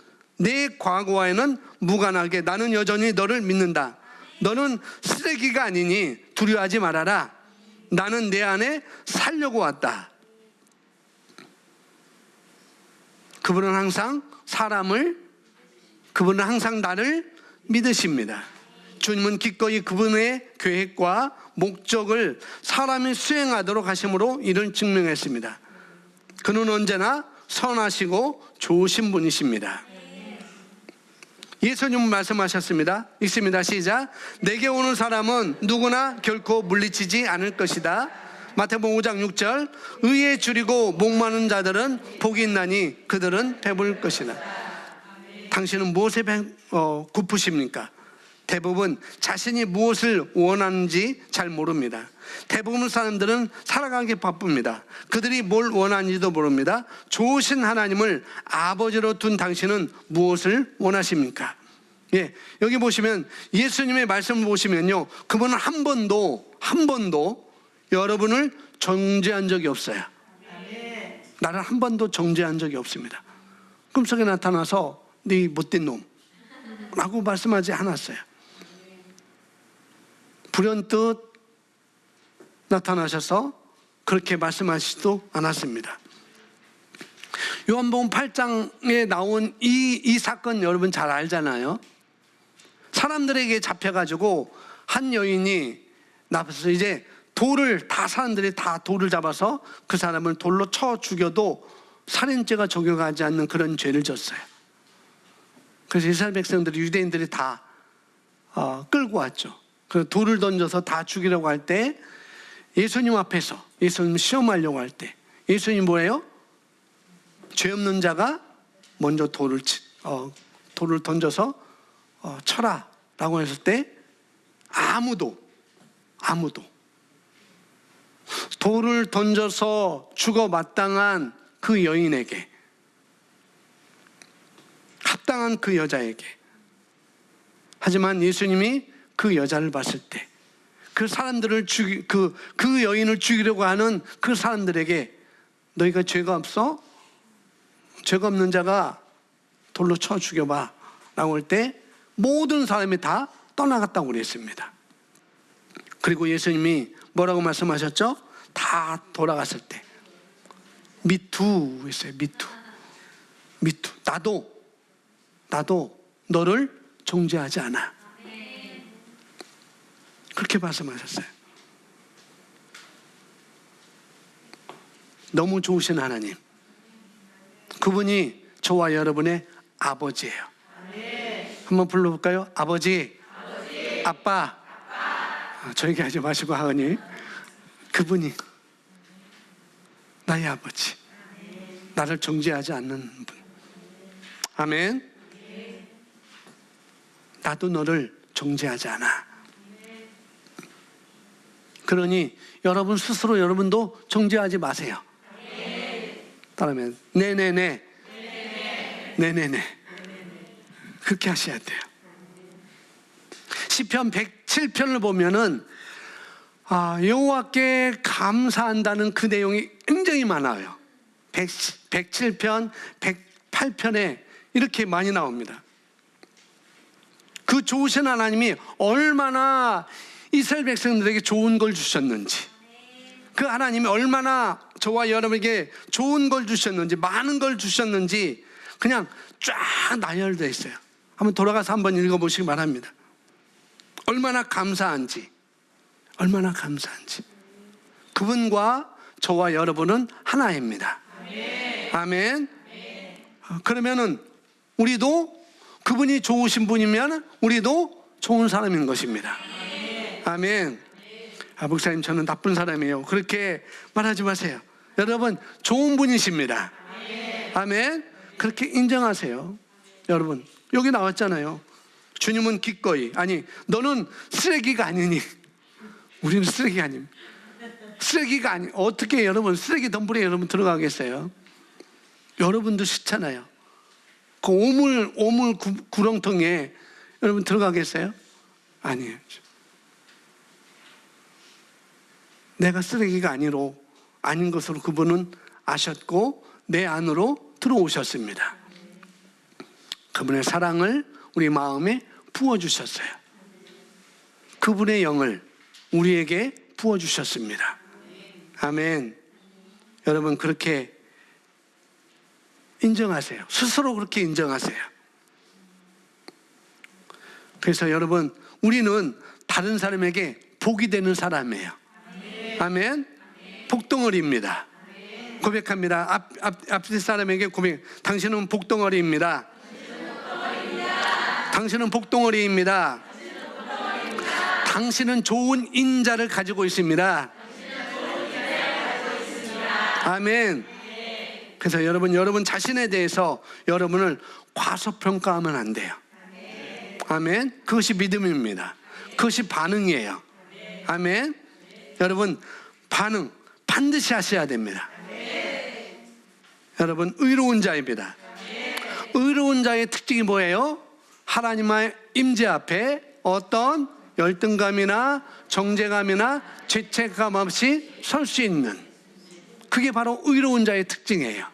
무관하게 나는 여전히 너를 믿는다. 너는 쓰레기가 아니니 두려워하지 말아라. 나는 내 안에 살려고 왔다. 그분은 항상 나를 믿으십니다. 주님은 기꺼이 그분의 계획과 목적을 사람이 수행하도록 하심으로 이를 증명했습니다. 그는 언제나 선하시고 좋으신 분이십니다. 예수님은 말씀하셨습니다. 읽습니다. 시작. 내게 오는 사람은 누구나 결코 물리치지 않을 것이다. 마태복음 5장 6절. 의에 줄이고 목마른 자들은 복이 있나니 그들은 배부를 것이다. 당신은 무엇에 고프십니까? 대부분 자신이 무엇을 원하는지 잘 모릅니다. 대부분 사람들은 살아가기 바쁩니다. 그들이 뭘 원하는지도 모릅니다. 좋으신 하나님을 아버지로 둔 당신은 무엇을 원하십니까? 여기 보시면 예수님의 말씀을 보시면요, 그분은 한 번도 여러분을 정죄한 적이 없어요. 나를 한 번도 정죄한 적이 없습니다. 꿈속에 나타나서 네 못된 놈 라고 말씀하지 않았어요. 불현듯 나타나셔서 그렇게 말씀하시지도 않았습니다. 요한복음 8장에 나온 이 사건 여러분 잘 알잖아요. 사람들에게 잡혀가지고 한 여인이 나서서 이제 사람들이 다 돌을 잡아서 그 사람을 돌로 쳐 죽여도 살인죄가 적용하지 않는 그런 죄를 졌어요. 그래서 이스라엘 백성들이, 유대인들이 다 끌고 왔죠. 그 돌을 던져서 다 죽이려고 할 때 예수님 앞에서 예수님 시험하려고 할 때 예수님 뭐예요? 죄 없는 자가 먼저 돌을 던져서 쳐라 라고 했을 때 아무도 돌을 던져서 죽어 마땅한 그 여인에게, 합당한 그 여자에게. 하지만 예수님이 그 여자를 봤을 때 그 사람들을 그 여인을 죽이려고 하는 그 사람들에게 너희가 죄가 없어? 죄가 없는 자가 돌로 쳐 죽여봐 라고 할 때 모든 사람이 다 떠나갔다고 그랬습니다. 그리고 예수님이 뭐라고 말씀하셨죠? 다 돌아갔을 때 미투 했어요. 미투. 나도 너를 정죄하지 않아. 그렇게 말씀하셨어요. 너무 좋으신 하나님, 그분이 저와 여러분의 아버지예요. 한번 불러볼까요? 아버지. 아빠. 저에게 하지 마시고 하으니, 그분이 나의 아버지, 나를 정죄하지 않는 분. 아멘. 나도 너를 정죄하지 않아. 그러니 여러분 스스로 여러분도 정죄하지 마세요. 따라하면 네네네. 그렇게 하셔야 돼요. 시편 107편을 보면은 여호와께 감사한다는 그 내용이 굉장히 많아요. 107편, 108편에 이렇게 많이 나옵니다. 그 좋으신 하나님이 얼마나 이스라엘 백성들에게 좋은 걸 주셨는지, 그 하나님이 얼마나 저와 여러분에게 좋은 걸 주셨는지, 많은 걸 주셨는지 그냥 쫙 나열되어 있어요. 한번 돌아가서 한번 읽어보시기 바랍니다. 얼마나 감사한지. 그분과 저와 여러분은 하나입니다. 아멘. 그러면은 우리도 그분이 좋으신 분이면 우리도 좋은 사람인 것입니다. 아멘. 목사님 저는 나쁜 사람이에요, 그렇게 말하지 마세요. 여러분 좋은 분이십니다. 아멘. 그렇게 인정하세요. 여러분 여기 나왔잖아요. 주님은 기꺼이, 아니 너는 쓰레기가 아니니. 우리는 쓰레기가 아닙니다. 쓰레기가 아니, 어떻게 여러분 쓰레기 덤불에 여러분 들어가겠어요? 여러분도 싫잖아요. 그 오물 구렁텅이에 여러분 들어가겠어요? 아니에요. 내가 쓰레기가 아닌 것으로 그분은 아셨고 내 안으로 들어오셨습니다. 그분의 사랑을 우리 마음에 부어주셨어요. 그분의 영을 우리에게 부어주셨습니다. 아멘. 여러분 그렇게 인정하세요. 스스로 그렇게 인정하세요. 그래서 여러분 우리는 다른 사람에게 복이 되는 사람이에요. 아멘. 복덩어리입니다. 고백합니다. 앞에 사람에게 고백. 당신은 복덩어리입니다. 당신은 복덩어리입니다. 당신은 좋은 인자를 가지고 있습니다. 아멘. 그래서 여러분 자신에 대해서 여러분을 과소평가하면 안 돼요. 아멘. 그것이 믿음입니다. 그것이 반응이에요. 아멘. 여러분 반응 반드시 하셔야 됩니다. 여러분 의로운 자입니다. 의로운 자의 특징이 뭐예요? 하나님의 임재 앞에 어떤 열등감이나 정죄감이나 죄책감 없이 설 수 있는, 그게 바로 의로운 자의 특징이에요.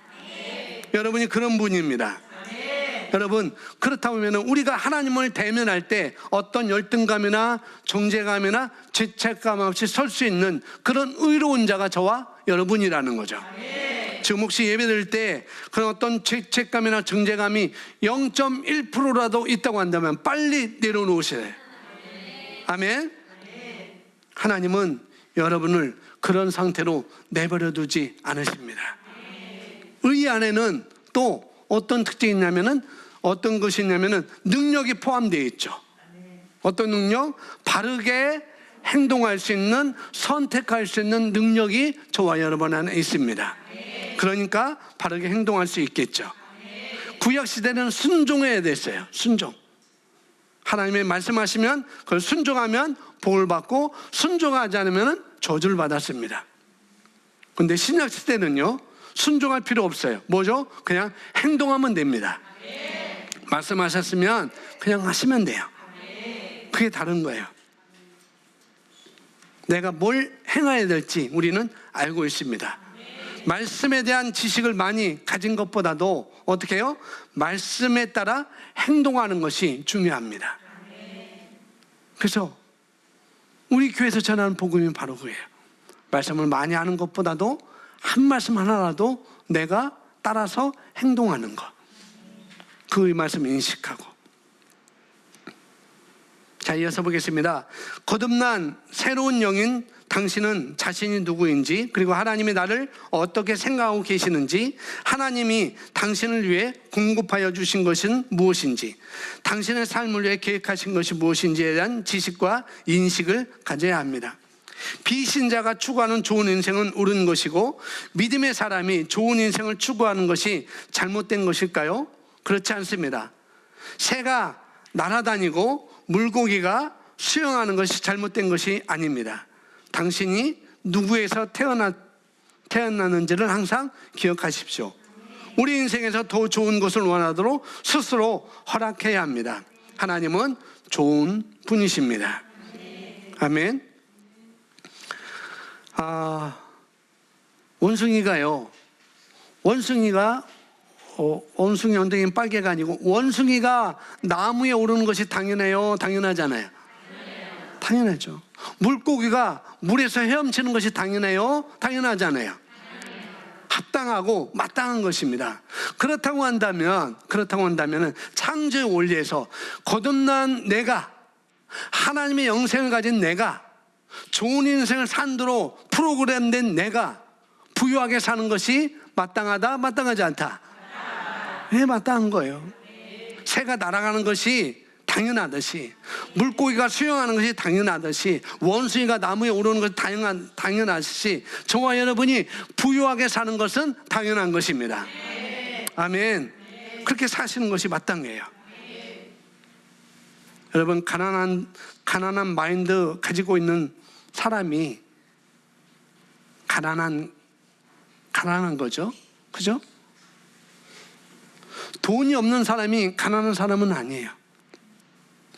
여러분이 그런 분입니다. 여러분 그렇다고 하면 우리가 하나님을 대면할 때 어떤 열등감이나 정죄감이나 죄책감 없이 설 수 있는 그런 의로운 자가 저와 여러분이라는 거죠. 지금 혹시 예배드릴 때 그런 어떤 죄책감이나 정죄감이 0.1%라도 있다고 한다면 빨리 내려놓으셔야 돼요. 아멘. 하나님은 여러분을 그런 상태로 내버려 두지 않으십니다. 의 안에는 또 어떤 특징이 있냐면은, 어떤 것이 있냐면은 능력이 포함되어 있죠. 어떤 능력? 바르게 행동할 수 있는, 선택할 수 있는 능력이 저와 여러분 안에 있습니다. 그러니까 바르게 행동할 수 있겠죠. 구약시대는 순종해야 됐어요. 순종. 하나님의 말씀하시면 그걸 순종하면 복을 받고, 순종하지 않으면 저주를 받았습니다. 근데 신약 시대는요, 순종할 필요 없어요. 뭐죠? 그냥 행동하면 됩니다. 말씀하셨으면 그냥 하시면 돼요. 그게 다른 거예요. 내가 뭘 행해야 될지 우리는 알고 있습니다. 말씀에 대한 지식을 많이 가진 것보다도 어떻게 해요? 말씀에 따라 행동하는 것이 중요합니다. 그래서 우리 교회에서 전하는 복음이 바로 그거예요. 말씀을 많이 하는 것보다도 한 말씀 하나라도 내가 따라서 행동하는 것, 그 말씀 인식하고. 자, 이어서 보겠습니다. 거듭난 새로운 영인 당신은 자신이 누구인지, 그리고 하나님이 나를 어떻게 생각하고 계시는지, 하나님이 당신을 위해 공급하여 주신 것은 무엇인지, 당신의 삶을 위해 계획하신 것이 무엇인지에 대한 지식과 인식을 가져야 합니다. 비신자가 추구하는 좋은 인생은 옳은 것이고, 믿음의 사람이 좋은 인생을 추구하는 것이 잘못된 것일까요? 그렇지 않습니다. 새가 날아다니고 물고기가 수영하는 것이 잘못된 것이 아닙니다. 당신이 누구에서 태어났는지를 항상 기억하십시오. 우리 인생에서 더 좋은 것을 원하도록 스스로 허락해야 합니다. 하나님은 좋은 분이십니다. 아멘. 원숭이가요, 원숭이 엉덩이는 빨개가 아니고 원숭이가 나무에 오르는 것이 당연해요? 당연하잖아요. 당연하죠. 물고기가 물에서 헤엄치는 것이 당연해요? 당연하잖아요. 합당하고 마땅한 것입니다. 그렇다고 한다면 창조의 원리에서 거듭난 내가, 하나님의 영생을 가진 내가, 좋은 인생을 산도로 프로그램된 내가 부유하게 사는 것이 마땅하다, 마땅하지 않다? 왜 마땅한 거예요? 새가 날아가는 것이 당연하듯이, 물고기가 수영하는 것이 당연하듯이, 원숭이가 나무에 오르는 것이 당연하듯이, 저와 여러분이 부유하게 사는 것은 당연한 것입니다. 아멘. 그렇게 사시는 것이 마땅해요. 여러분, 가난한 마인드 가지고 있는 사람이 가난한 거죠. 그죠? 돈이 없는 사람이 가난한 사람은 아니에요.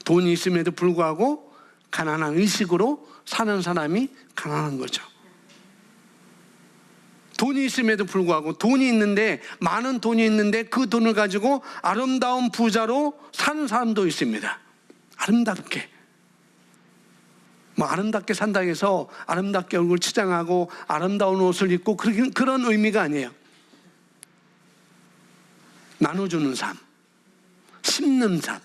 돈이 있음에도 불구하고 가난한 의식으로 사는 사람이 가난한 거죠. 돈이 있음에도 불구하고, 돈이 있는데, 많은 돈이 있는데 그 돈을 가지고 아름다운 부자로 사는 사람도 있습니다. 아름답게. 아름답게 산다고 해서 아름답게 얼굴 치장하고 아름다운 옷을 입고 그런 의미가 아니에요. 나눠주는 삶, 심는 삶,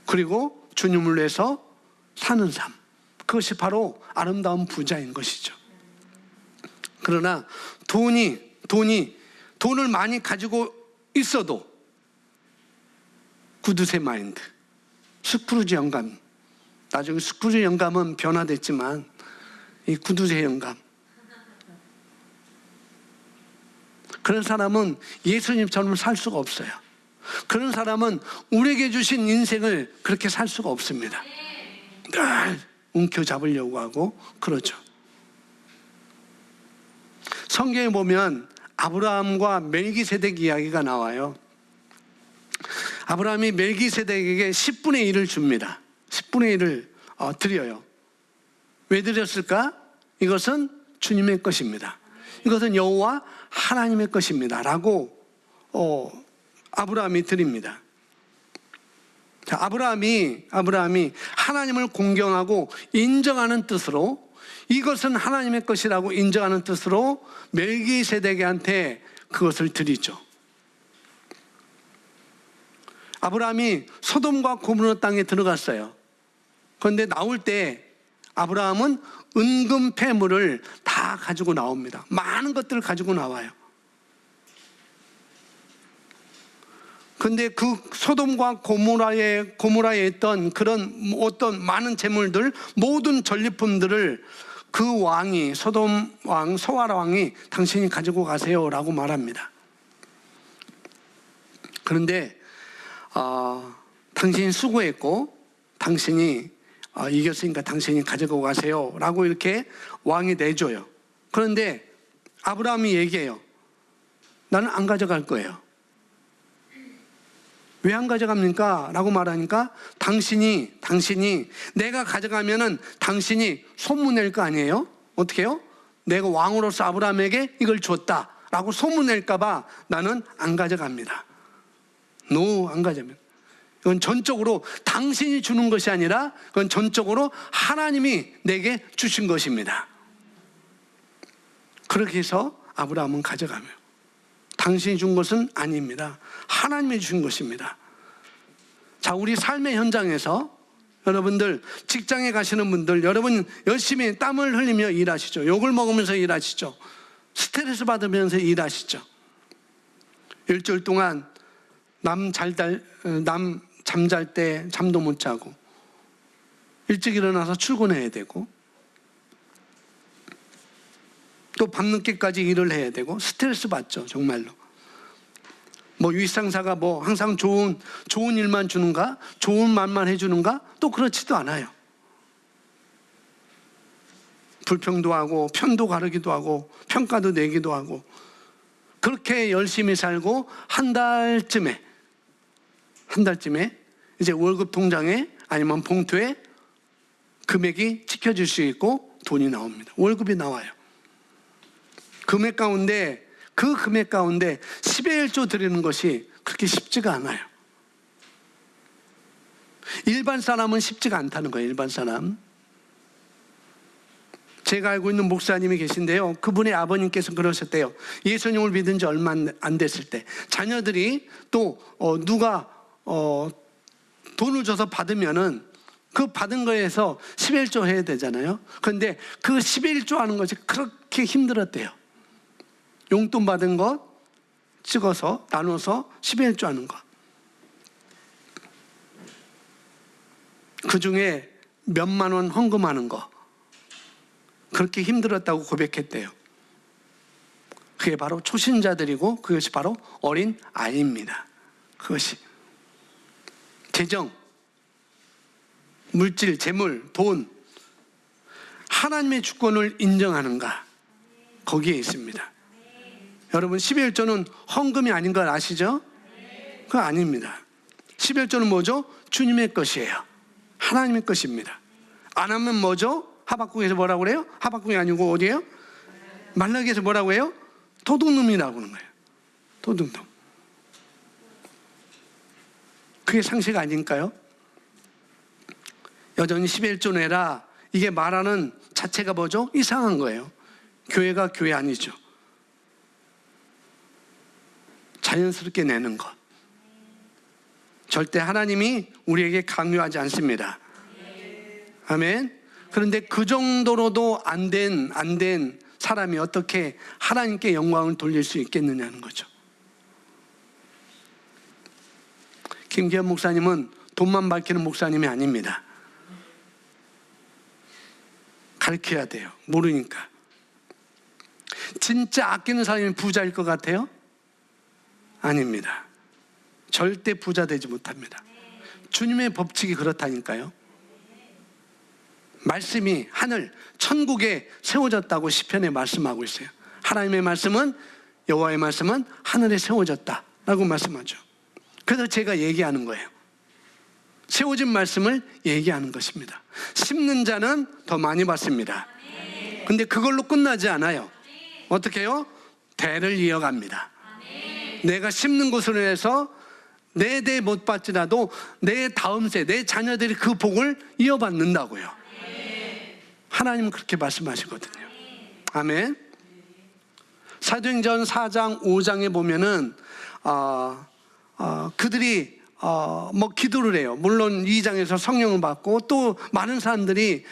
그리고 주님을 위해서 사는 삶, 그것이 바로 아름다운 부자인 것이죠. 그러나 돈을 많이 가지고 있어도 구두쇠 마인드, 스크루지 영감, 나중에 스크루지 영감은 변화됐지만 이 구두쇠 영감, 그런 사람은 예수님처럼 살 수가 없어요. 그런 사람은 우리에게 주신 인생을 그렇게 살 수가 없습니다. 늘 움켜잡으려고 하고 그렇죠. 성경에 보면 아브라함과 멜기세덱 이야기가 나와요. 아브라함이 멜기세덱에게 10분의 1을 줍니다. 10분의 1을 드려요. 왜 드렸을까? 이것은 주님의 것입니다. 이것은 여호와 하나님의 것입니다 라고 아브라함이 드립니다. 자, 아브라함이 하나님을 공경하고 인정하는 뜻으로, 이것은 하나님의 것이라고 인정하는 뜻으로 멜기세덱한테 그것을 드리죠. 아브라함이 소돔과 고모라 땅에 들어갔어요. 그런데 나올 때 아브라함은 은금 패물을 다 가지고 나옵니다. 많은 것들을 가지고 나와요. 근데 그 소돔과 고모라에 있던 그런 어떤 많은 재물들, 모든 전리품들을 그 왕이, 소돔 왕, 소아라 왕이 당신이 가지고 가세요 라고 말합니다. 그런데 당신이 수고했고 당신이 이겼으니까 당신이 가져가고 가세요 라고 이렇게 왕이 내줘요. 그런데 아브라함이 얘기해요. 나는 안 가져갈 거예요. 왜 안 가져갑니까? 라고 말하니까 당신이 내가 가져가면은 당신이 소문낼 거 아니에요? 어떻게 해요? 내가 왕으로서 아브라함에게 이걸 줬다 라고 소문낼까 봐 나는 안 가져갑니다. 안 가져갑니다. 이건 전적으로 당신이 주는 것이 아니라 그건 전적으로 하나님이 내게 주신 것입니다. 그렇게 해서 아브라함은 가져가며 당신이 준 것은 아닙니다. 하나님이 주신 것입니다. 자, 우리 삶의 현장에서 여러분들 직장에 가시는 분들 여러분 열심히 땀을 흘리며 일하시죠. 욕을 먹으면서 일하시죠. 스트레스 받으면서 일하시죠. 일주일 동안 남 잠잘 때 잠도 못 자고 일찍 일어나서 출근해야 되고 또 밤늦게까지 일을 해야 되고 스트레스 받죠. 정말로. 윗상사가 항상 좋은 일만 주는가? 좋은 말만 해주는가? 또 그렇지도 않아요. 불평도 하고 편도 가르기도 하고 평가도 내기도 하고 그렇게 열심히 살고 한 달쯤에 이제 월급 통장에 아니면 봉투에 금액이 찍혀질 수 있고 돈이 나옵니다. 월급이 나와요. 그 금액 가운데 10의 1조 드리는 것이 그렇게 쉽지가 않아요. 일반 사람은 쉽지가 않다는 거예요. 일반 사람. 제가 알고 있는 목사님이 계신데요. 그분의 아버님께서 그러셨대요. 예수님을 믿은 지 얼마 안 됐을 때 자녀들이 또 누가 돈을 줘서 받으면은 그 받은 거에서 11조 해야 되잖아요. 그런데 그 11조 하는 것이 그렇게 힘들었대요. 용돈 받은 것 찍어서 나눠서 11조 하는 것. 그 중에 몇만 원 헌금하는 거. 그렇게 힘들었다고 고백했대요. 그게 바로 초신자들이고 그것이 바로 어린 아이입니다. 그것이 재정, 물질, 재물, 돈 하나님의 주권을 인정하는가 거기에 있습니다. 여러분 11조는 헌금이 아닌 걸 아시죠? 그거 아닙니다. 11조는 뭐죠? 주님의 것이에요. 하나님의 것입니다. 안 하면 뭐죠? 하박국에서 뭐라고 그래요? 하박국이 아니고 어디예요? 말라기에서 뭐라고 해요? 도둑놈이라고 하는 거예요. 도둑놈. 그게 상식 아닐까요? 여전히 11조 내라 이게 말하는 자체가 뭐죠? 이상한 거예요. 교회가 교회 아니죠. 자연스럽게 내는 것. 절대 하나님이 우리에게 강요하지 않습니다. 아멘. 그런데 그 정도로도 안 된 사람이 어떻게 하나님께 영광을 돌릴 수 있겠느냐는 거죠. 김기현 목사님은 돈만 밝히는 목사님이 아닙니다. 가르쳐야 돼요. 모르니까. 진짜 아끼는 사람이 부자일 것 같아요? 아닙니다. 절대 부자 되지 못합니다. 주님의 법칙이 그렇다니까요. 말씀이 하늘 천국에 세워졌다고 시편에 말씀하고 있어요. 하나님의 말씀은 여호와의 말씀은 하늘에 세워졌다라고 말씀하죠. 그래서 제가 얘기하는 거예요. 세워진 말씀을 얘기하는 것입니다. 심는 자는 더 많이 받습니다. 근데 그걸로 끝나지 않아요. 어떻게 해요? 대를 이어갑니다. 내가 심는 것으로 해서 내 대 못 받지라도 내 다음 세, 내 자녀들이 그 복을 이어받는다고요. 하나님은 그렇게 말씀하시거든요. 아멘. 사도행전 4장 5장에 보면은 그들이 기도를 해요. 물론 2장에서 성령을 받고 또 많은 사람들이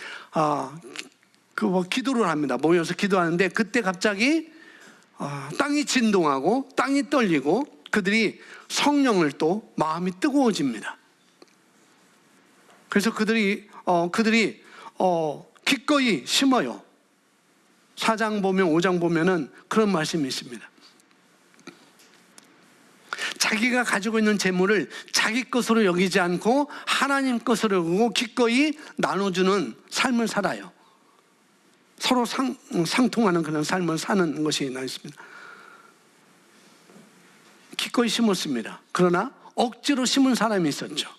기도를 합니다. 모여서 기도하는데 그때 갑자기 땅이 진동하고 땅이 떨리고 그들이 성령을 또 마음이 뜨거워집니다. 그래서 그들이 기꺼이 심어요. 4장 보면 5장 보면은 그런 말씀이 있습니다. 자기가 가지고 있는 재물을 자기 것으로 여기지 않고 하나님 것으로 여기고 기꺼이 나눠주는 삶을 살아요. 서로 상통하는 그런 삶을 사는 것이 있습니다. 기꺼이 심었습니다. 그러나 억지로 심은 사람이 있었죠.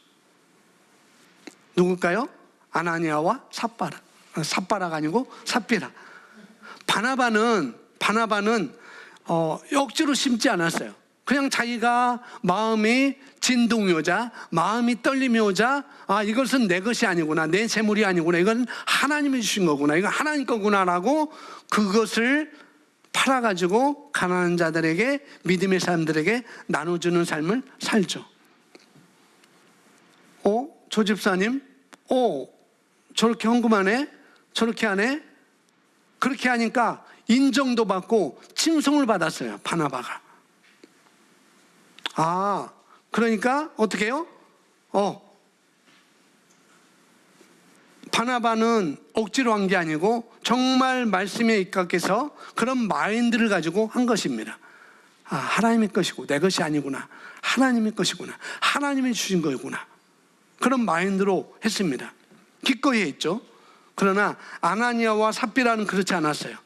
누굴까요? 아나니아와 삽바라가 아니고 삽비라. 바나바는 억지로 심지 않았어요. 그냥 자기가 마음이 진동이 오자, 마음이 떨림이 오자, 이것은 내 것이 아니구나, 내 재물이 아니구나, 이건 하나님이 주신 거구나, 이건 하나님 거구나라고 그것을 팔아가지고 가난한 자들에게, 믿음의 사람들에게 나눠주는 삶을 살죠. 조 집사님, 저렇게 헌금하네, 저렇게 하네. 그렇게 하니까 인정도 받고 칭송을 받았어요, 바나바가. 그러니까 어떻게 해요? 바나바는 억지로 한 게 아니고 정말 말씀에 입각해서 그런 마인드를 가지고 한 것입니다. 하나님의 것이고 내 것이 아니구나, 하나님의 것이구나, 하나님이 주신 거구나, 그런 마인드로 했습니다. 기꺼이 했죠. 그러나 아나니아와 삽비라는 그렇지 않았어요.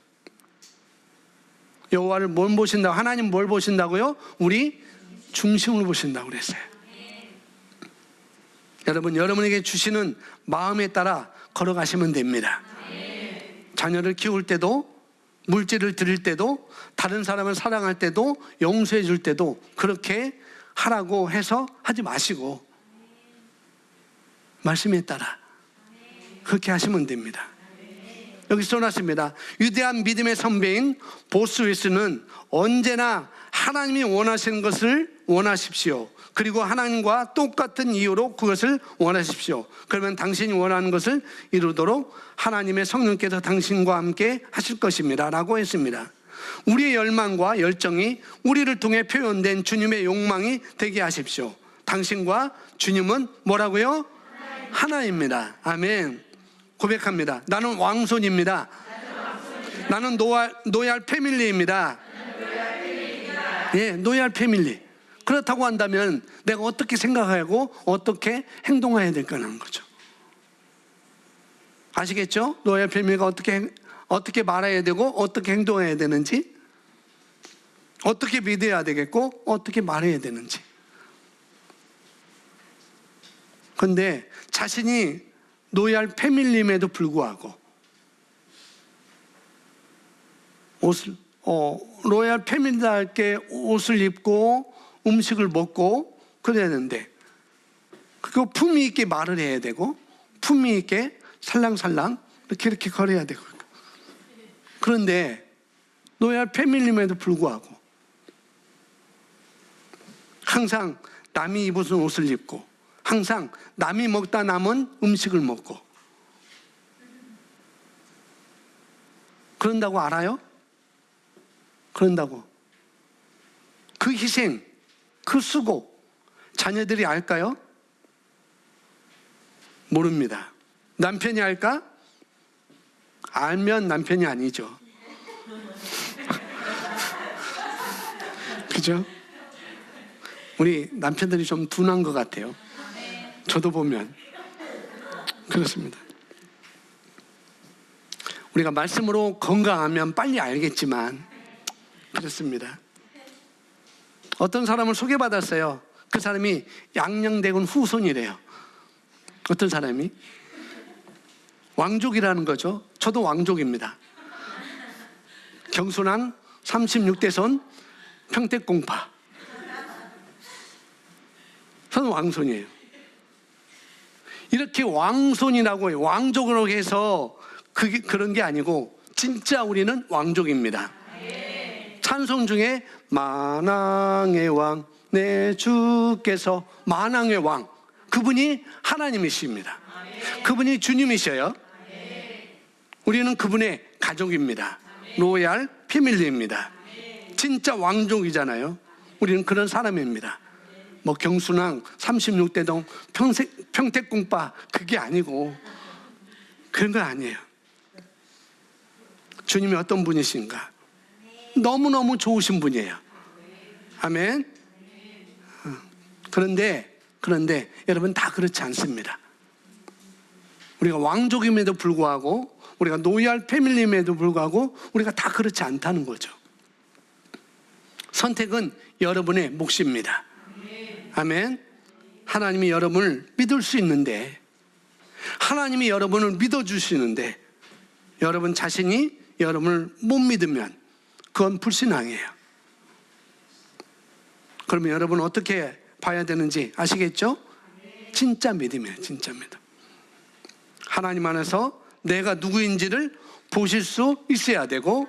여호와를 뭘 보신다고? 하나님 뭘 보신다고요? 우리 중심을 보신다고 그랬어요. 여러분, 여러분에게 주시는 마음에 따라 걸어가시면 됩니다. 자녀를 키울 때도, 물질을 드릴 때도, 다른 사람을 사랑할 때도, 용서해 줄 때도 그렇게 하라고 해서 하지 마시고 말씀에 따라 그렇게 하시면 됩니다. 여기 써놨습니다. 위대한 믿음의 선배인 보스웨스는 언제나 하나님이 원하시는 것을 원하십시오. 그리고 하나님과 똑같은 이유로 그것을 원하십시오. 그러면 당신이 원하는 것을 이루도록 하나님의 성령께서 당신과 함께 하실 것입니다 라고 했습니다. 우리의 열망과 열정이 우리를 통해 표현된 주님의 욕망이 되게 하십시오. 당신과 주님은 뭐라고요? 하나입니다. 아멘. 고백합니다. 나는 왕손입니다. 나는 노얄 패밀리입니다. 예, 노얄 패밀리. 그렇다고 한다면 내가 어떻게 생각하고 어떻게 행동해야 될까라는 거죠. 아시겠죠? 노얄 패밀리가 어떻게 말해야 되고 어떻게 행동해야 되는지, 어떻게 믿어야 되겠고 어떻게 말해야 되는지. 그런데 자신이 노얄 패밀리임에도 불구하고 로얄 패밀리답게 옷을 입고 음식을 먹고 그래야 되는데, 그리고 품위 있게 말을 해야 되고 품위 있게 살랑살랑 이렇게 걸어야 되고, 그런데 노얄 패밀리임에도 불구하고 항상 남이 입은 옷을 입고 항상 남이 먹다 남은 음식을 먹고 그런다고 알아요? 그런다고. 그 희생, 그 수고 자녀들이 알까요? 모릅니다. 남편이 알까? 알면 남편이 아니죠. 그죠? 우리 남편들이 좀 둔한 것 같아요. 저도 보면 그렇습니다. 우리가 말씀으로 건강하면 빨리 알겠지만 그렇습니다. 어떤 사람을 소개받았어요. 그 사람이 양녕대군 후손이래요. 어떤 사람이 왕족이라는 거죠. 저도 왕족입니다. 경순왕 36대손 평택공파. 저는 왕손이에요. 이렇게 왕손이라고 해요. 왕족으로 해서 그런 게 아니고 진짜 우리는 왕족입니다. 찬송 중에 만왕의 왕 내 주께서, 만왕의 왕, 그분이 하나님이십니다. 그분이 주님이셔요. 우리는 그분의 가족입니다. 로얄 패밀리입니다. 진짜 왕족이잖아요. 우리는 그런 사람입니다. 뭐 경순왕 36대동 평택공파 그게 아니고 그런 거 아니에요. 주님이 어떤 분이신가? 너무너무 좋으신 분이에요. 아멘. 그런데 여러분 다 그렇지 않습니다. 우리가 왕족임에도 불구하고, 우리가 로얄 패밀리임에도 불구하고 우리가 다 그렇지 않다는 거죠. 선택은 여러분의 몫입니다. 아멘. 하나님이 여러분을 믿을 수 있는데, 하나님이 여러분을 믿어주시는데 여러분 자신이 여러분을 못 믿으면 그건 불신앙이에요. 그러면 여러분 어떻게 봐야 되는지 아시겠죠? 진짜 믿음이에요. 진짜 믿음. 하나님 안에서 내가 누구인지를 보실 수 있어야 되고,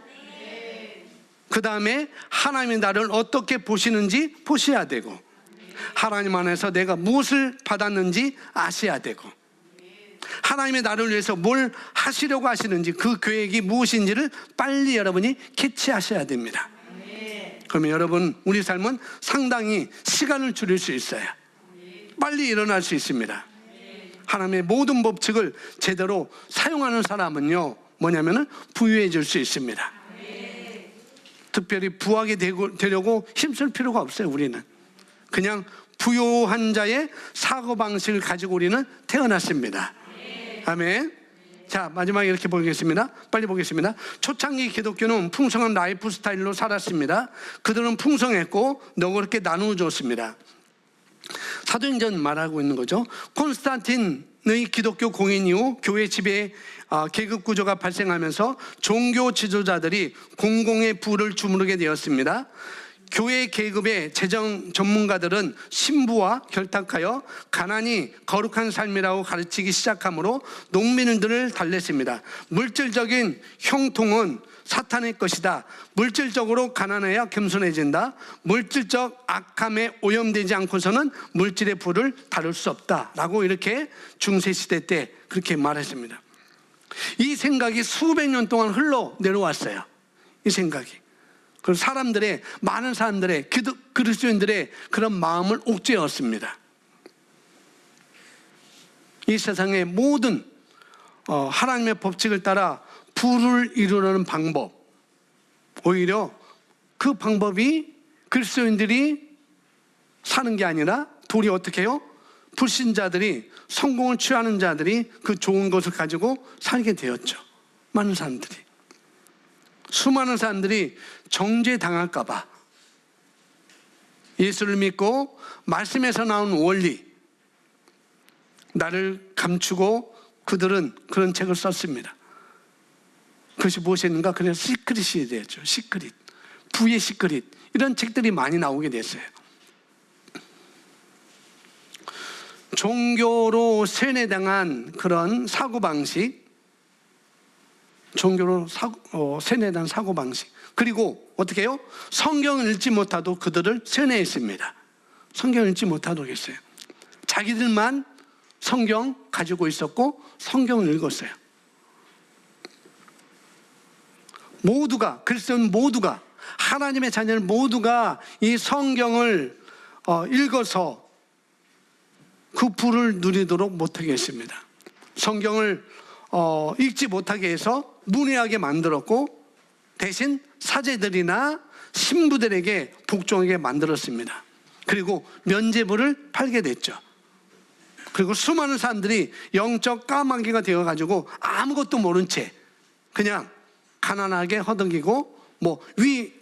그 다음에 하나님이 나를 어떻게 보시는지 보셔야 되고, 하나님 안에서 내가 무엇을 받았는지 아셔야 되고, 하나님이 나를 위해서 뭘 하시려고 하시는지, 그 계획이 무엇인지를 빨리 여러분이 캐치하셔야 됩니다. 그러면 여러분, 우리 삶은 상당히 시간을 줄일 수 있어요. 빨리 일어날 수 있습니다. 하나님의 모든 법칙을 제대로 사용하는 사람은요, 뭐냐면은 부유해질 수 있습니다. 특별히 부하게 되려고 힘쓸 필요가 없어요. 우리는 그냥 부유한 자의 사고방식을 가지고 우리는 태어났습니다. 아멘. 자, 마지막에 이렇게 보겠습니다. 빨리 보겠습니다. 초창기 기독교는 풍성한 라이프 스타일로 살았습니다. 그들은 풍성했고 너그럽게 나누어 줬습니다. 사도행전 말하고 있는 거죠. 콘스탄틴의 기독교 공인 이후 교회 지배 계급 구조가 발생하면서 종교 지도자들이 공공의 부를 주무르게 되었습니다. 교회 계급의 재정 전문가들은 신부와 결탁하여 가난이 거룩한 삶이라고 가르치기 시작하므로 농민들을 달랬습니다. 물질적인 형통은 사탄의 것이다. 물질적으로 가난해야 겸손해진다. 물질적 악함에 오염되지 않고서는 물질의 부를 다룰 수 없다. 라고 이렇게 중세시대 때 그렇게 말했습니다. 이 생각이 수백 년 동안 흘러 내려왔어요. 이 생각이. 그래서 많은 사람들의 그리스도인들의 그런 마음을 옥죄었습니다. 이 세상의 모든 하나님의 법칙을 따라 부를 이루려는 방법, 오히려 그 방법이 그리스도인들이 사는 게 아니라 도리 어떻게 해요? 불신자들이, 성공을 취하는 자들이 그 좋은 것을 가지고 살게 되었죠. 많은 사람들이. 수많은 사람들이 정죄당할까 봐 예수를 믿고 말씀에서 나온 원리, 나를 감추고 그들은 그런 책을 썼습니다. 그것이 무엇이었는가? 그래서 시크릿이 되었죠. 시크릿, 부의 시크릿, 이런 책들이 많이 나오게 됐어요. 종교로 세뇌당한 그런 사고방식, 종교로 세뇌당한 사고방식, 그리고 어떻게 해요? 성경을 읽지 못하도록 그들을 세뇌했습니다. 성경을 읽지 못하도록 했어요. 자기들만 성경 가지고 있었고 성경을 읽었어요. 모두가, 그리스도인 모두가, 하나님의 자녀들 모두가 이 성경을 읽어서 그 부를 누리도록 못하게 했습니다. 성경을 읽지 못하게 해서 문외하게 만들었고, 대신 사제들이나 신부들에게 복종하게 만들었습니다. 그리고 면죄부를 팔게 됐죠. 그리고 수많은 사람들이 영적 까마귀가 되어가지고 아무것도 모른 채 그냥 가난하게 허덕이고 위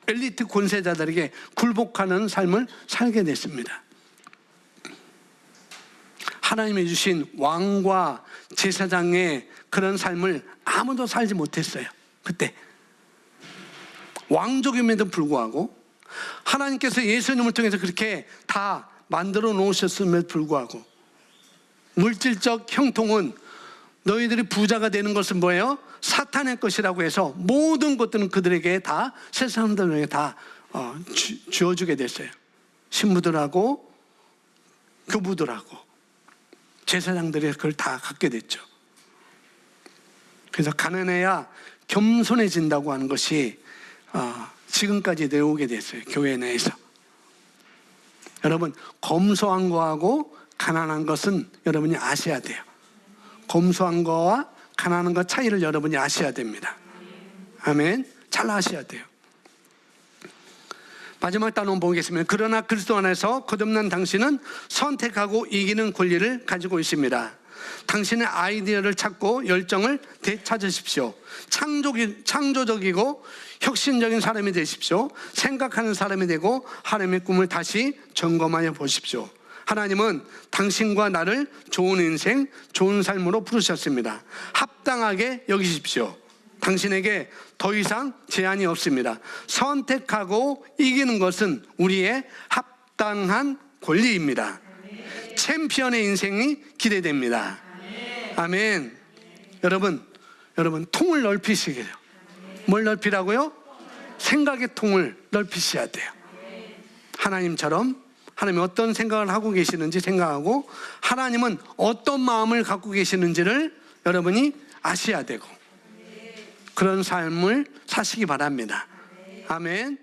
엘리트 권세자들에게 굴복하는 삶을 살게 됐습니다. 하나님이 주신 왕과 제사장의 그런 삶을 아무도 살지 못했어요. 그때 왕족임에도 불구하고, 하나님께서 예수님을 통해서 그렇게 다 만들어 놓으셨음에도 불구하고, 물질적 형통은 너희들이 부자가 되는 것은 뭐예요? 사탄의 것이라고 해서 모든 것들은 그들에게 다, 세상 사람들에게 다 주어주게 됐어요. 신부들하고 교부들하고 제사장들이 그걸 다 갖게 됐죠. 그래서 가난해야 겸손해진다고 하는 것이 지금까지 내오게 됐어요. 교회 내에서. 여러분, 검소한 거하고 가난한 것은 여러분이 아셔야 돼요. 검소한 거와 가난한 거 차이를 여러분이 아셔야 됩니다. 아멘. 잘 아셔야 돼요. 마지막 단원 보겠습니다. 그러나 그리스도 안에서 거듭난 당신은 선택하고 이기는 권리를 가지고 있습니다. 당신의 아이디어를 찾고 열정을 되찾으십시오. 창조적이고 혁신적인 사람이 되십시오. 생각하는 사람이 되고 하나님의 꿈을 다시 점검하여 보십시오. 하나님은 당신과 나를 좋은 인생, 좋은 삶으로 부르셨습니다. 합당하게 여기십시오. 당신에게 더 이상 제한이 없습니다. 선택하고 이기는 것은 우리의 합당한 권리입니다. 챔피언의 인생이 기대됩니다. 아멘. 여러분 통을 넓히시게요. 뭘 넓히라고요? 생각의 통을 넓히셔야 돼요. 하나님처럼 하나님이 어떤 생각을 하고 계시는지 생각하고 하나님은 어떤 마음을 갖고 계시는지를 여러분이 아셔야 되고 그런 삶을 사시기 바랍니다. 아멘.